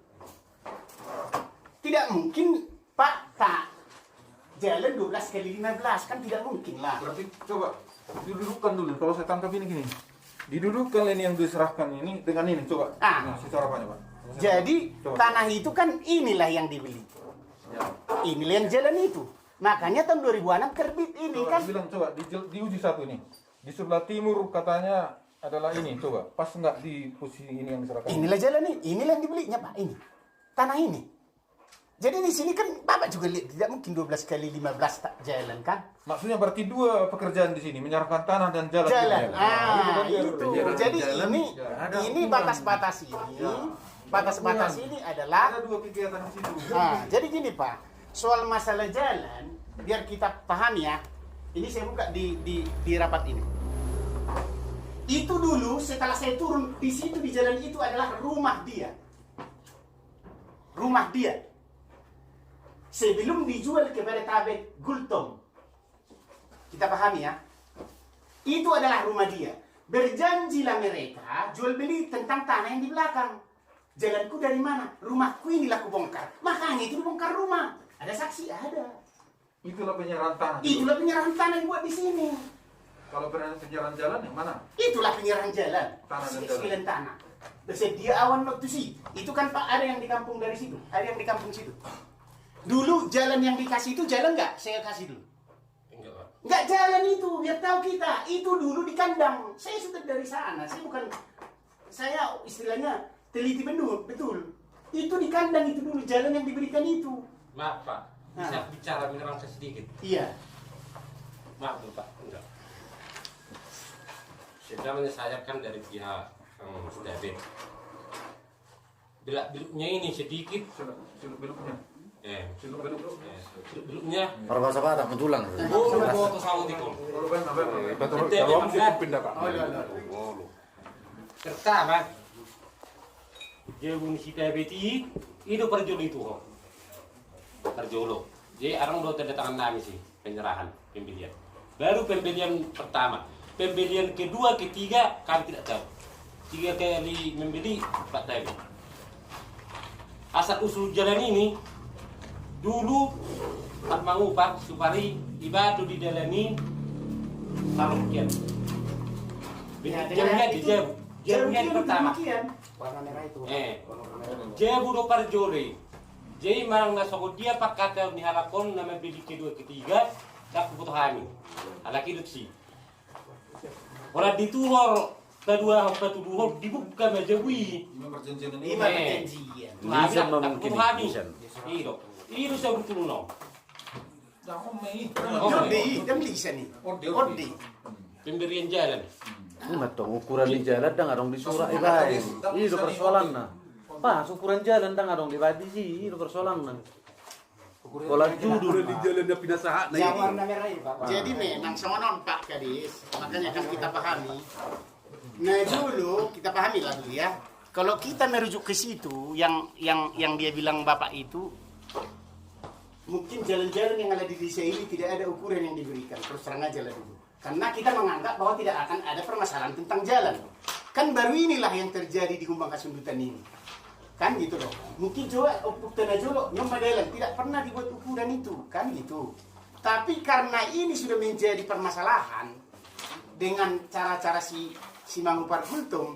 Tidak mungkin Pak jalan 12 kali 15 kan tidak mungkin lah. Berarti coba didudukkan dulu. Kalau saya tangkap ini gini. Didudukkan ini yang diserahkan ini dengan ini coba. Ah. Nah, secara apa Pak? Jadi Coba. tanah itu kan inilah yang dibeli. Ya. Inilah yang jalan itu. Makanya tahun 2006 terbit ini Coba kan. dibilang coba diuji satu ini. Di sebelah timur katanya adalah ini coba. Pas enggak di posisi ini yang diserahkan? Inilah jalan ini. Inilah yang dibelinya Pak. Ini. Tanah ini. Jadi di sini kan Bapak juga lihat tidak mungkin 12 kali 15 tak jalan kan? Maksudnya berarti dua pekerjaan di sini, menyerahkan tanah dan jalan. Jalan. Itu. Jadi ini batas-batas ini. Batas-batas ini adalah Ada dua kegiatan di situ. jadi gini Pak, soal masalah jalan biar kita paham ya. Ini saya buka di rapat ini. Itu dulu setelah saya turun di situ di jalan itu adalah rumah dia. Rumah dia. Sebelum dijual kepada Tabek Gultom. Kita pahami ya. Itu adalah rumah dia. Berjanjilah mereka jual beli tentang tanah yang di belakang. Jalanku dari mana? Rumahku inilah kubongkar. Makanya itu dibongkar rumah. Ada saksi? Ada. Itulah penyerahan tanah. Itulah penyerahan tanah yang buat di sini. Kalau penyerahan jalan yang mana? Itulah penyerahan jalan. Tanah dan jalan. Sekalian tanah. Bersedia awan waktu sih. Itu kan Pak ada yang di kampung dari situ. Ada yang di kampung situ. Dulu jalan yang dikasih itu jalan nggak? Saya kasih dulu. Nggak jalan itu. Biar tahu kita. Itu dulu di kandang. Saya sudah dari sana. Saya istilahnya teliti betul. Itu di kandang itu dulu. Jalan yang diberikan itu. Maaf Pak, bisa bicara menyerang saya sedikit? Iya. Maaf Pak, enggak. Sebenarnya saya kan dari pihak David. Beluk-beluknya ini sedikit. Beluk-beluknya. Beluk-beluknya. Berbahasa Batak mentulang. Bawa ke sawit itu. Pertama, jauh si David itu perjolo itu. Perjolo. Jadi orang udah tanda tangan kami sih penyerahan pembelian. Baru pembelian pertama, pembelian kedua, ketiga kami tidak tahu. 3 kali membeli Pak David. Asal usul jalan ini dulu Pak Mangupak Supari ibadu didalami sarukian. Jamnya di jauh. Jamnya pertama. Warna merah itu. Jauh do perjolo. Jadi marang nasoko dia pak kata ni halakon nama beli kedua ketiga tak kebutuhan alaki dutsi. Orang ditulor kedua dulu dibuka majabui. Ini perjanjian ini. Lima perjanjian. Bisa memungkinkan. Itu saya betul no. Orde, dan bisa nih. Orde. Pemberian jalan. Ini matong ukuran di jalan dah ngadong di surat ibai. Itu persoalan nah. Pas ukuran jalan dah ngadong di badi sih, itu persoalan nah. Kalau judul di jalan dia pindah sahat Yang warna merah ini Pak. Jadi memang sama Pak Kadis, makanya kan kita pahami. Nah dulu kita pahami lah dulu ya. Kalau kita merujuk ke situ, yang dia bilang Bapak itu, mungkin jalan-jalan yang ada di desa ini tidak ada ukuran yang diberikan. Terus terang aja lah dulu. Karena kita menganggap bahwa tidak akan ada permasalahan tentang jalan. Kan baru inilah yang terjadi di Kumbang Kasundutan ini. Kan gitu loh. Mungkin coba untuk tanah jolo nyomadalan tidak pernah dibuat ukuran itu, kan gitu. Tapi karena ini sudah menjadi permasalahan dengan cara-cara si Mangupar Gultom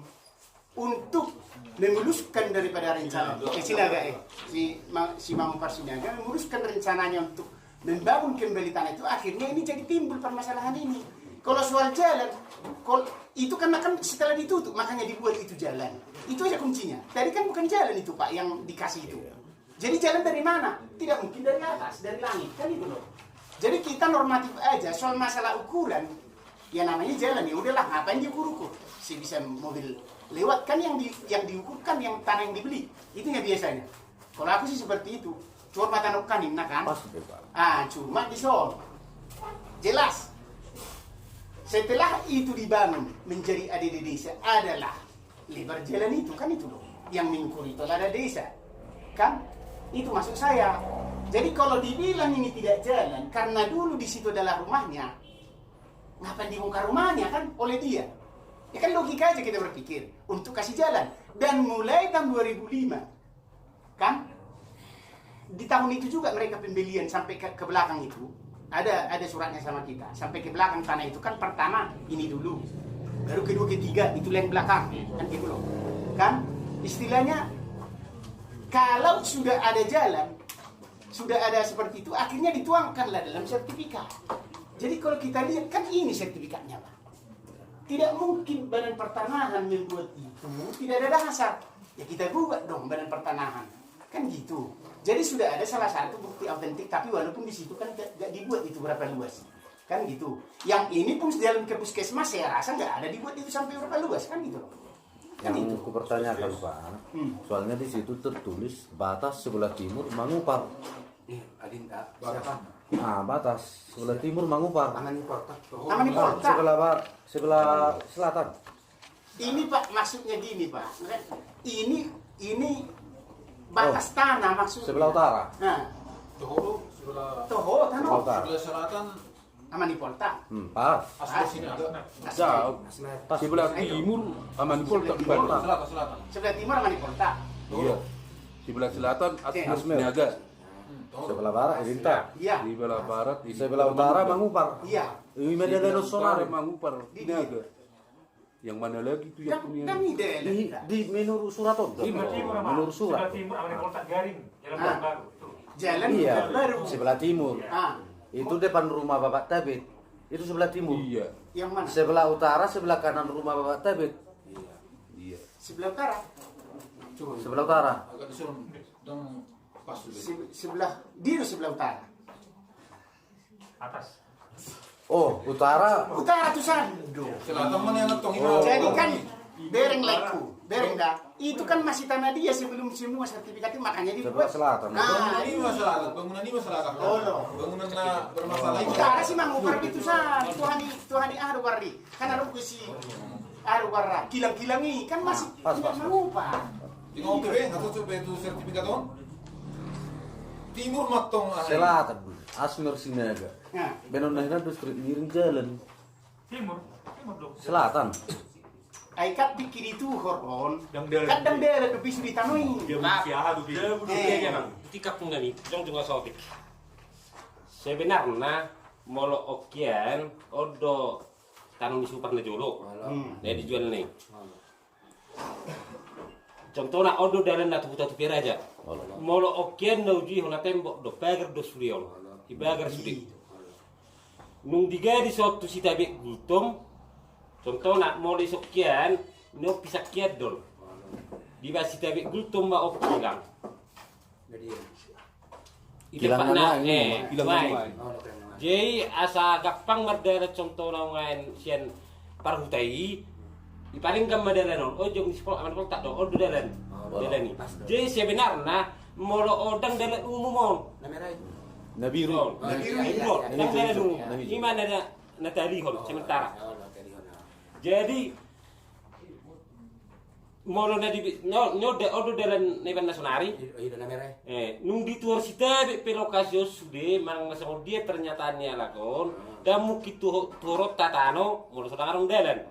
untuk memuluskan daripada rencana Sinaga si Mangupar Sinaga memuluskan rencananya untuk membangun kembali tanah itu, akhirnya ini jadi timbul permasalahan ini. Kalau soal jalan, itu karena kan setelah ditutup makanya dibuat itu jalan. Itu aja kuncinya. Tadi kan bukan jalan itu Pak yang dikasih itu. Jadi jalan dari mana? Tidak mungkin dari atas, dari langit kan itu loh. Jadi kita normatif aja soal masalah ukuran. Ya namanya jalan ya udahlah ngapain diukur-ukur. Si bisa mobil lewat kan yang diukurkan yang tanah yang dibeli. Itu ya biasanya. Kalau aku sih seperti itu. Cuma patanukan ini kan. Cuma di soal. Jelas. Setelah itu dibangun menjadi ADD desa adalah lebar jalan itu kan itu loh. Yang mengkur itu ada desa. Kan? Itu maksud saya. Jadi kalau dibilang ini tidak jalan karena dulu di situ adalah rumahnya. Ngapain dibongkar rumahnya kan oleh dia? Ya kan logika aja kita berpikir untuk kasih jalan. Dan mulai tahun 2005 kan di tahun itu juga mereka pembelian sampai ke belakang itu ada suratnya sama kita sampai ke belakang tanah itu kan pertama ini dulu baru kedua ketiga itu yang belakang kan gitu loh kan istilahnya kalau sudah ada jalan sudah ada seperti itu akhirnya dituangkanlah dalam sertifikat. Jadi kalau kita lihat kan ini sertifikatnya Pak. Tidak mungkin Badan Pertanahan membuat itu tidak ada dasar. Ya kita buat dong Badan Pertanahan. Kan gitu. Jadi sudah ada salah satu bukti autentik tapi walaupun di situ kan tidak dibuat itu berapa luas. Kan gitu. Yang ini pun dalam ke puskesmas saya rasa nggak ada dibuat itu sampai berapa luas kan gitu. Kan Yang itu. aku pertanyakan Pak, soalnya di situ tertulis batas sebelah timur Mangupar. Adinda, siapa? Nah, batas sebelah timur Mangupar. Taman Porta. Sebelah selatan. Ini Pak maksudnya gini Pak. Ini batas tanah maksudnya. Sebelah utara. Nah, Tohoro sebelah tanah. Utara. sebelah selatan. Amaniporta. Pas. Asli sini ada. Jauh. Sebelah timur Amaniporta. Selatan. Sebelah timur Amaniporta. Iya. Sebelah selatan Asmus Niaga. Sebelah barat Irinta. Iya. Sebelah barat Sebelah utara Mangupar. Iya. Ini media Sebelah nasional. utara Mangupar Niaga. Yang mana lagi tuh yang punya? Dan ide. Di menurut surat itu. Menurut surat. Sebelah timur Amanikoltak Garing, jalan Ah. baru. Jalan Iya, baru. sebelah timur. Ah, Itu depan rumah Bapak Tabit. Itu sebelah timur. Iya. yang mana? Sebelah utara, sebelah kanan rumah Bapak Tabit. Iya. Sebelah utara. Sebelah utara. Agak disuruh dong pas dulu. Sebelah biru sebelah utara. Atas. Oh, utara. Utara tuh Sando. Selatan mana yang ngetong Oh. Jadi kan bereng leku, bereng dah. Itu kan masih tanah dia sebelum semua sertifikat itu makanya Sebelah dibuat. selatan. Nah, ini masalah, bangunan ini masalah apa? Oh, no. Bangunan bermasalah ini. utara sih Mangupar itu San. Tuhani aru warri. Kan aru si aru warra. Kilang-kilang ini kan masih Pas, tidak pas. Mangupar. Tinggal oke be, atau coba itu sertifikat on. Timur matong Selatan. Asmir Sinaga. Nah, Benonahnya distrik miring jalan. Timur dong. Selatan. aikat pikir itu horon. Yang Kadang dia ada lebih sulit tanoi. dia mesti ada di Iya bang, ketika pun kami, dong tengah sopik. Sebenarnya molo okian, odo tanam di super na jolo, ya dijual nih. Contohnya odo dalam natu putar tupir aja. Molo okian na uji hona tembok do pagar do suliol, ibagar sudi. Nung diga di suatu si tabi gutom, contohnya molo sokian, no pisak kiat dol. Di basi tabi gutom ma okilang. Kilang na Jadi asa gampang merdera contoh naungan sian parhutai ipaling gam madala non oh jong sipol aman kol tak do oh dalan dalani jadi sebenarnya molo odang dalan umumon Nabiru. nabiru di mana ada natali hol sementara jadi molo na di nyo de odo dalan neban nasionari nung dituor sita pe lokasio sude mang nasamo dia pernyataannya lakon damu kitu turut tatano molo sodarong dalan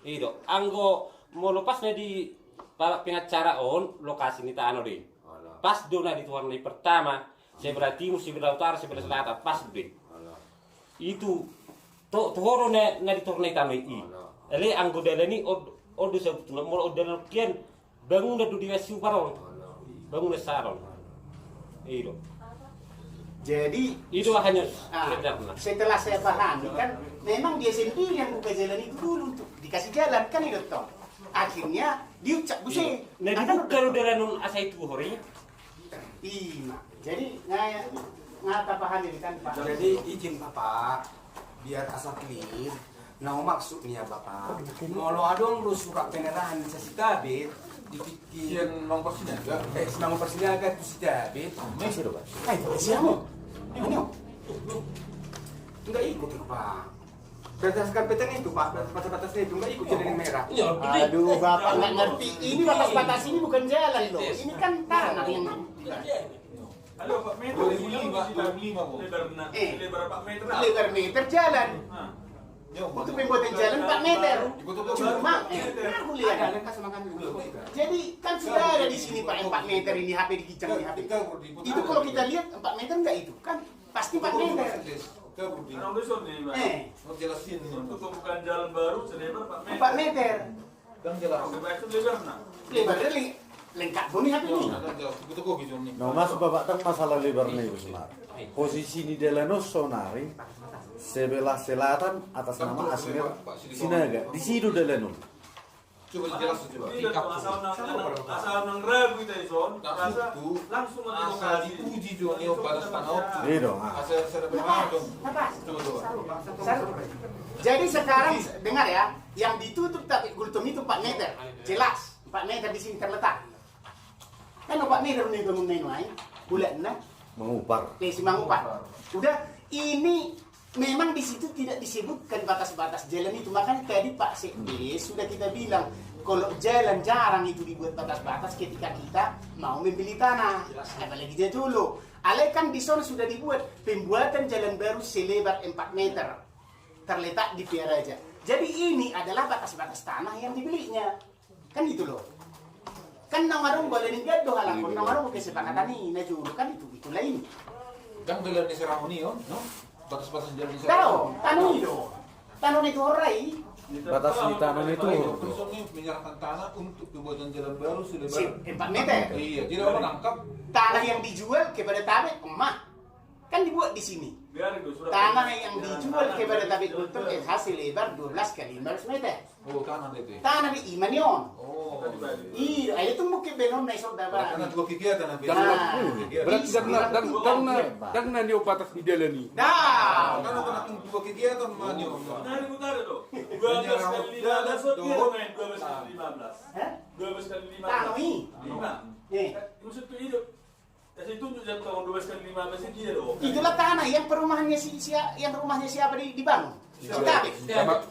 itu anggo molo pas na di pengacara on lokasi ni tano de pas do na dituor ni pertama sebelah timur sebelah utara sebelah selatan pas de itu tuhoro na dituor ni tano i ele anggo dalan ni odo sebetulnya molo dalan kian bangun da di wesi paron bangun da saron itu Jadi itu hanya setelah saya pahami kan memang dia sendiri yang buka jalan itu dulu untuk dikasih jalan kan itu toh. Akhirnya diucap busi. Nah itu kalau dari non asa itu hori. Iya. Jadi ngata pahami kan Pak. Jadi izin Bapak biar asal clear. Nah maksudnya Bapak mau adong lu surat penyerahan di sesi tabit dipikir Kian nomor sini agak. nama persidangan itu si tabit. Masih do, Pak. Siapa? Ini enggak ikut itu Pak. Berdasarkan peten itu Pak, batas-batasnya itu enggak ikut jalan merah. Aduh, Bapak nggak ngerti. Ini batas-batas ini bukan jalan loh. Ini kan tanah yang Halo Pak Meter, 2005 Bu. lebar berapa meter? lebar meter jalan. Untuk pembuatan jalan 4 meter. Cuma, aku lihat. Jadi kan sudah ada di sini Pak 4 meter ini HP dikicang di HP. Itu kalau kita lihat 4 meter enggak itu kan pasti 4 meter. Jelasin Untuk bukan jalan baru selebar 4 meter. kan jelas. Lebarnya lengkap bunyi HP ini. Nah, mas bapak tang masalah lebarnya itu sebenarnya. Posisi di Delano Sonari sebelah selatan atas nama Asmir Sinaga. Di situ Delano. Coba dijelasin coba. Asal nang ragu kita ison, langsung asal diuji Joni batas tanah. Iya dong. Asal saya dong. Coba. Jadi sekarang dengar ya, yang ditutup tapi gultum itu 4 meter. Jelas, 4 meter di sini terletak. Kan 4 meter nih bangun lain, bulan nah. Mengupar. Si mengupar. Udah, ini memang di situ tidak disebutkan batas-batas jalan itu. Makanya tadi Pak Sekdes sudah kita bilang kalau jalan jarang itu dibuat batas-batas ketika kita mau membeli tanah. Apalagi dia dulu. Alaikan di sana sudah dibuat pembuatan jalan baru selebar 4 meter. Terletak di Piaraja. Jadi ini adalah batas-batas tanah yang dibelinya. Kan itu loh. Kan namarong boleh ninggal doh halakon, namarong kesepakatan ini, nah juru kan itu lain. Kan jalan di Seramoni no? Batas-batas jalan di Tahu, Seramoni. tanah itu. Tanah itu orai. Batas di tanah itu. Terus ini menyerahkan tanah untuk pembuatan jalan baru selebar 4 meter. Iya, tidak menangkap Tanah yang dijual kepada tabik emak kan dibuat di sini. Tanah yang dijual kepada tabik kultur hasil lebar 12 kali 15 meter. oh tanah itu. Tanah di Imanion. Oh. Iya, ayo tunggu ke benon na isok dapat. Karena dua kegiatan nanti. Berarti karena dia batas di jalan ini. Dah. Karena dua kegiatan manio. Dari utara tuh. 12 kali 15 dia main 12 kali 15. 12 kali 15. Tanah ini. 5. Nih. Maksud tuh hidup. Kasih tunjuk jam tahun 12 kali 15 dia loh. Itulah tanah yang perumahannya yang rumahnya siapa dibangun.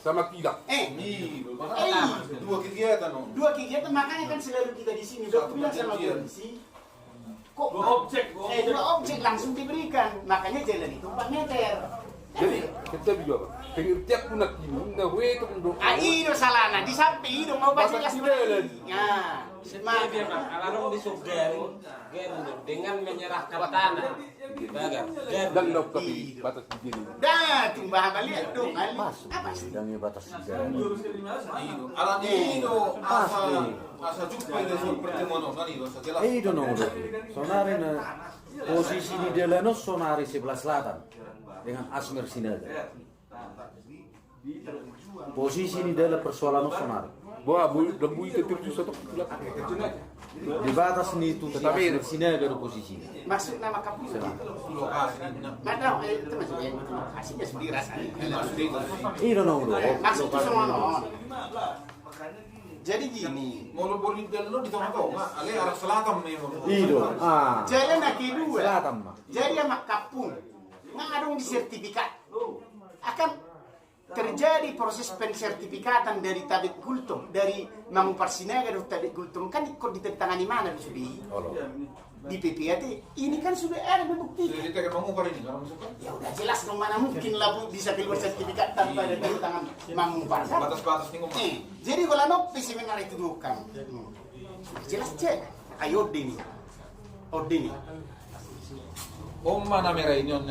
Sama kilang. Dua kegiatan no. Dua kegiatan makanya kan selalu kita di sini. Dokter bilang sama polisi. Kok dua objek langsung diberikan. Makanya jalan itu 4 meter. Jadi kita juga pengertian punak ini nggak itu untuk. Itu salahnya di samping itu mau baca jelas jalan. Ya. Sebenarnya dia Pak, kalau disugar dengan menyerahkan tanah, Dan dok tapi batas di sini. Dah, tumbah balik dong. Masuk bidangnya batas di jalan. Alat ini asa jumpa itu pertemuan nani setelah. Itu nong Sonari na posisi di Delano Sonari sebelah selatan dengan Asmir Sinaga. Posisi di dalam persoalan Sonari. Wah, lembu itu terus satu kilang. Di batas ini itu Tetapi Asmir Sinaga ada posisi. Masuk nama kapten. Lokasi Madam, itu masuk ya. Lokasinya sudah rasanya. Itu nong Masuk ke sono. Jadi gini. mau boleh jalan di tengah-tengah, ale arah selatan memang. Itu. Jalan kedua. Selatan mah. Jadi sama kapung. Ngadong di sertifikat. Akan terjadi proses pensertifikatan dari Tabik Gultum, dari Mangupar Sinaga dari Tabik Gultum kan ikut ditangani mana di di PPAT ini kan sudah ada bukti. Jadi kita Mangupar ini kalau masuk. Ya udah jelas dong mana mungkin lah bisa keluar sertifikat tanpa ada tanda tangan Mangupar kan. Batas-batas nih ngomong. Jadi kalau nopi seminar itu bukan. Jelas cek. Ayo Dini. Ordini. Oh mana merah ini non.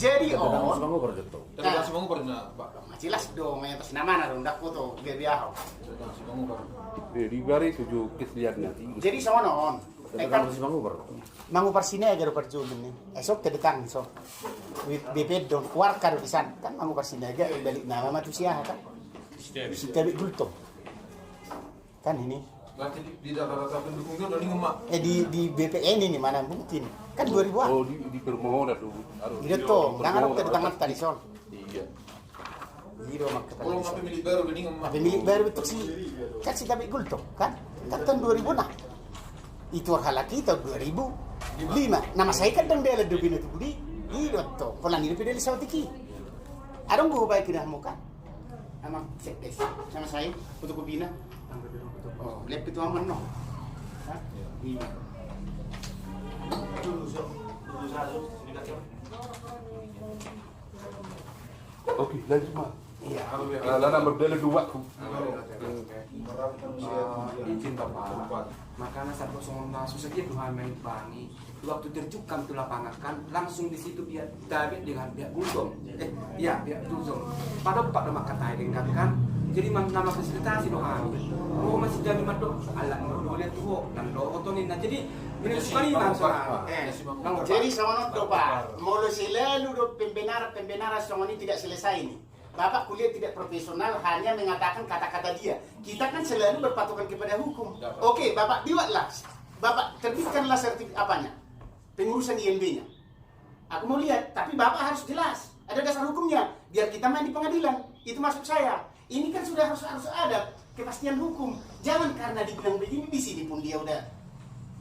Jadi Masih Mangupar gitu. Terus Mangupar na Pak. jelas dong yang atas nama na rondak foto biar Terus Mangupar. Di bari tujuh keselihatnya. jadi sama non Masih Mangupar. Mangupar sini aja dapat jualan nih esok kedekan so BP dong warga di sana kan Mangupar sini aja balik nama manusia kan si Tabik Gultum kan ini Berarti di data-data pendukungnya udah ngomong. di BPN ini mana mungkin kan 2000-an Oh di permohonan tuh. gitu nggak ada kedekan tadi son Iya. Giro mak Kalau nggak pemilik baru udah ngomong. tapi milik baru betul sih kan si Tabik Gultum kan tahun 2000 nah itu halaki tahun 2005 nama saya kan dang dela dubin itu budi itu to polan ini pedeli sautiki adong go baik kena muka nama sekdes nama saya untuk kubina oh lep itu aman no iya Oke, lanjut Mak. Iya. Lana berbeda dua ku. Izin Bapak. Makanya saat kosong masuk saja Tuhan main bangi. Waktu terjukam tu lapangan kan langsung di situ dia David dengan pihak Gusong. Iya pihak Gusong. Pada Pak Demak kata dengan kan. Jadi nama fasilitasi doa. Oh masih jadi madok. Allah boleh tuh dan doa tu ni. Jadi ini sekali masalah. Jadi sama nonton Pak, mulu selalu do pembenaran sama ini tidak selesai ini. Bapak kuliah tidak profesional hanya mengatakan kata-kata dia. Kita kan selalu berpatokan kepada hukum. Oke, Bapak buatlah. Bapak terbitkanlah sertifikat apanya? Pengurusan ILB-nya. Aku mau lihat, tapi Bapak harus jelas. Ada dasar hukumnya, biar kita main di pengadilan. Itu maksud saya. Ini kan sudah harus ada kepastian hukum. Jangan karena dibilang begini di sini pun dia udah.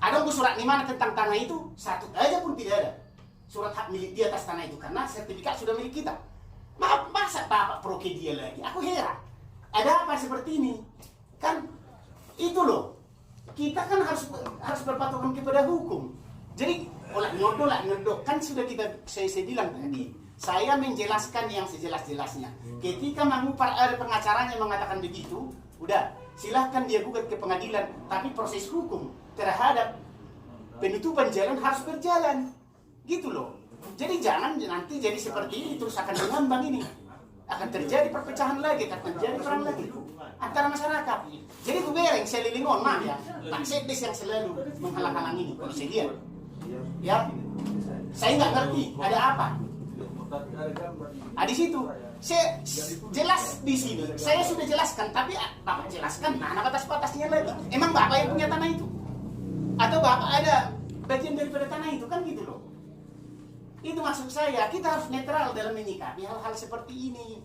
Ada surat di mana tentang tanah itu? Satu aja pun tidak ada. Surat hak milik dia atas tanah itu karena sertifikat sudah milik kita. Masa Bapak proke dia lagi? Aku heran. Ada apa seperti ini? Kan itu loh. Kita kan harus berpatokan kepada hukum. Jadi olah ngodok kan sudah saya bilang tadi. Saya menjelaskan yang sejelas-jelasnya. Ketika ada pengacaranya mengatakan begitu, udah silahkan dia gugat ke pengadilan. Tapi proses hukum terhadap penutupan jalan harus berjalan, gitu loh. Jadi jangan nanti jadi seperti ini terus akan mengambang ini, akan terjadi perpecahan lagi, akan terjadi perang lagi antara masyarakat. Jadi kubereng selilingon mah ya, Pak Sekdes yang selalu menghalang-halang ini. Kalau saya lihat, ya saya nggak ngerti ada apa. Di situ saya jelas di sini, saya sudah jelaskan, tapi Bapak jelaskan mana batas-batasnya lagi. Emang Bapak yang punya tanah itu? Atau Bapak ada bagian daripada tanah itu, kan gitu loh. Itu maksud saya, kita harus netral dalam menyikapi hal-hal seperti ini.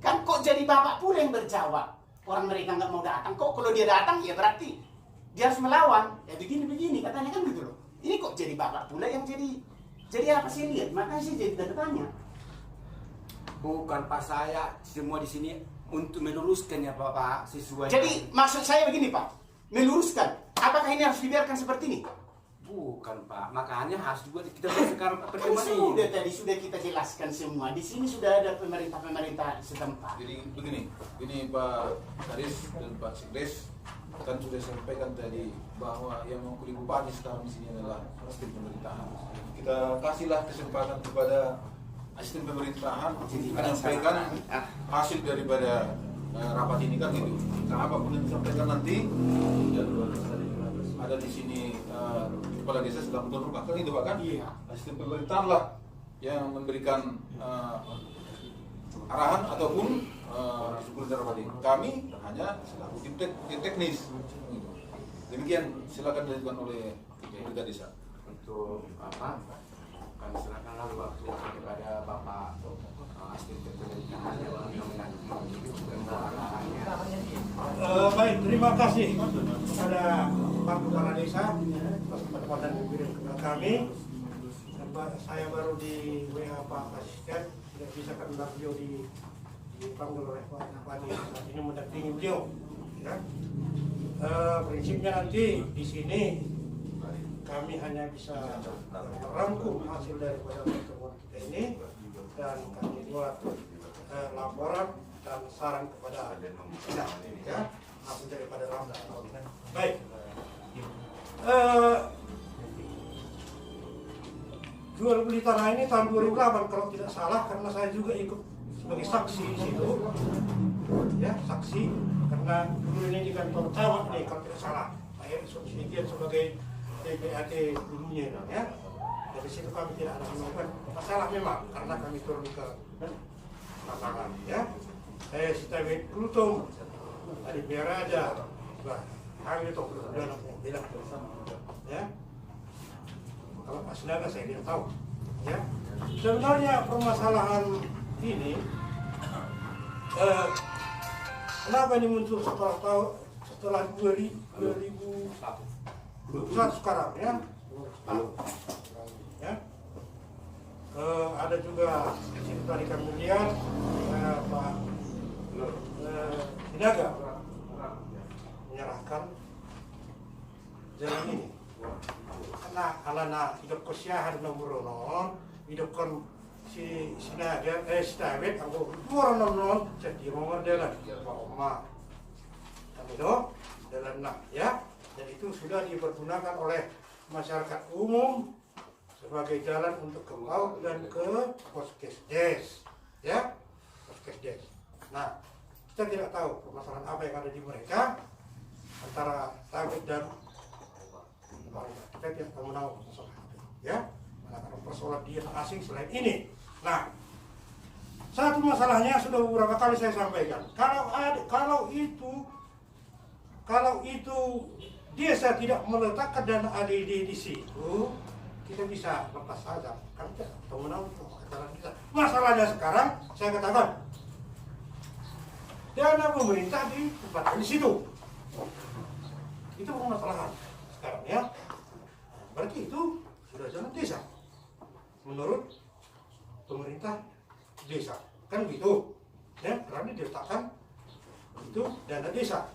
Kan kok jadi Bapak pula yang berjawab. Orang mereka nggak mau datang, kok kalau dia datang ya berarti dia harus melawan. Ya begini-begini katanya kan gitu loh. Ini kok jadi Bapak pula yang jadi apa sih lihat? Makanya saya jadi tanya. Bukan Pak, saya semua di sini untuk meluruskan ya Bapak sesuai. Jadi maksud saya begini Pak, meluruskan. Apakah ini harus dibiarkan seperti ini? Bukan Pak, makanya harus juga kita sekarang pertemuan ini. Sudah kita jelaskan semua. Di sini sudah ada pemerintah setempat. Jadi begini, ini Pak Karis dan Pak Sekdes kan sudah sampaikan tadi bahwa yang mengukuli bupati sekarang di sini adalah asisten pemerintahan. Kita kasihlah kesempatan kepada asisten pemerintahan menyampaikan hasil daripada rapat ini kan gitu. Nah, apapun yang disampaikan nanti ada di sini kepala desa sedang menurut bahkan itu bahkan asisten pemerintahan lah yang memberikan arahan ataupun disebut rapat ini. Kami hanya selaku tim teknis. Demikian silakan dilakukan oleh kepala desa. Untuk apa? Kami serahkanlah waktu kepada Bapak asisten pemerintahan yang baik, terima kasih kepada Pak Kepala Desa atas kesempatan diberikan kami. Saya baru di WA Pak Asisten, tidak bisa karena beliau dipanggil oleh Pak Bupati saat ini mendampingi beliau. Ya. Prinsipnya nanti di sini kami hanya bisa merangkum hasil daripada pertemuan kita ini dan kami buat laporan dan saran kepada kita, ya, hasil daripada rapat. Baik. Jual beli tanah ini tahun 2008 kalau tidak salah, karena saya juga ikut sebagai saksi di situ, ya, saksi karena dulu ini di kantor camat nih kalau tidak salah. Saya Sosidian sebagai DPAD dulunya, ya. Dari situ kami tidak ada menemukan masalah memang karena kami turun ke lapangan, ya. Saya Sitawet Plutung dari biar aja, kami itu udah bilang, ya. Kalau Pak Sinaga saya tidak tahu, ya. Sebenarnya permasalahan ini, kenapa ini muncul setelah 2021 sekarang, ya. Ya. Ada juga di situ tadi kami lihat Pak Sinaga menyerahkan jalan ini karena alana hidup kesiahan nomor hidup kon si David aku orang non jadi nomor jalan Oma dan itu jalan ya, dan itu sudah dipergunakan oleh masyarakat umum sebagai jalan untuk ke PAUD dan ke Poskesdes ya, Poskesdes. Nah, kita tidak tahu permasalahan apa yang ada di mereka antara David dan kita tidak tahu masalah itu ya, karena persoalan dia asing selain ini. Nah, satu masalahnya sudah beberapa kali saya sampaikan, kalau itu desa tidak meletakkan dana ADD di situ, kita bisa lepas saja, kan kita tahu kita. Masalahnya sekarang saya katakan dana pemerintah ditempatkan di situ, itu permasalahan sekarang ya. Berarti itu sudah jalan desa menurut pemerintah desa, kan gitu ya, karena diletakkan itu dana desa.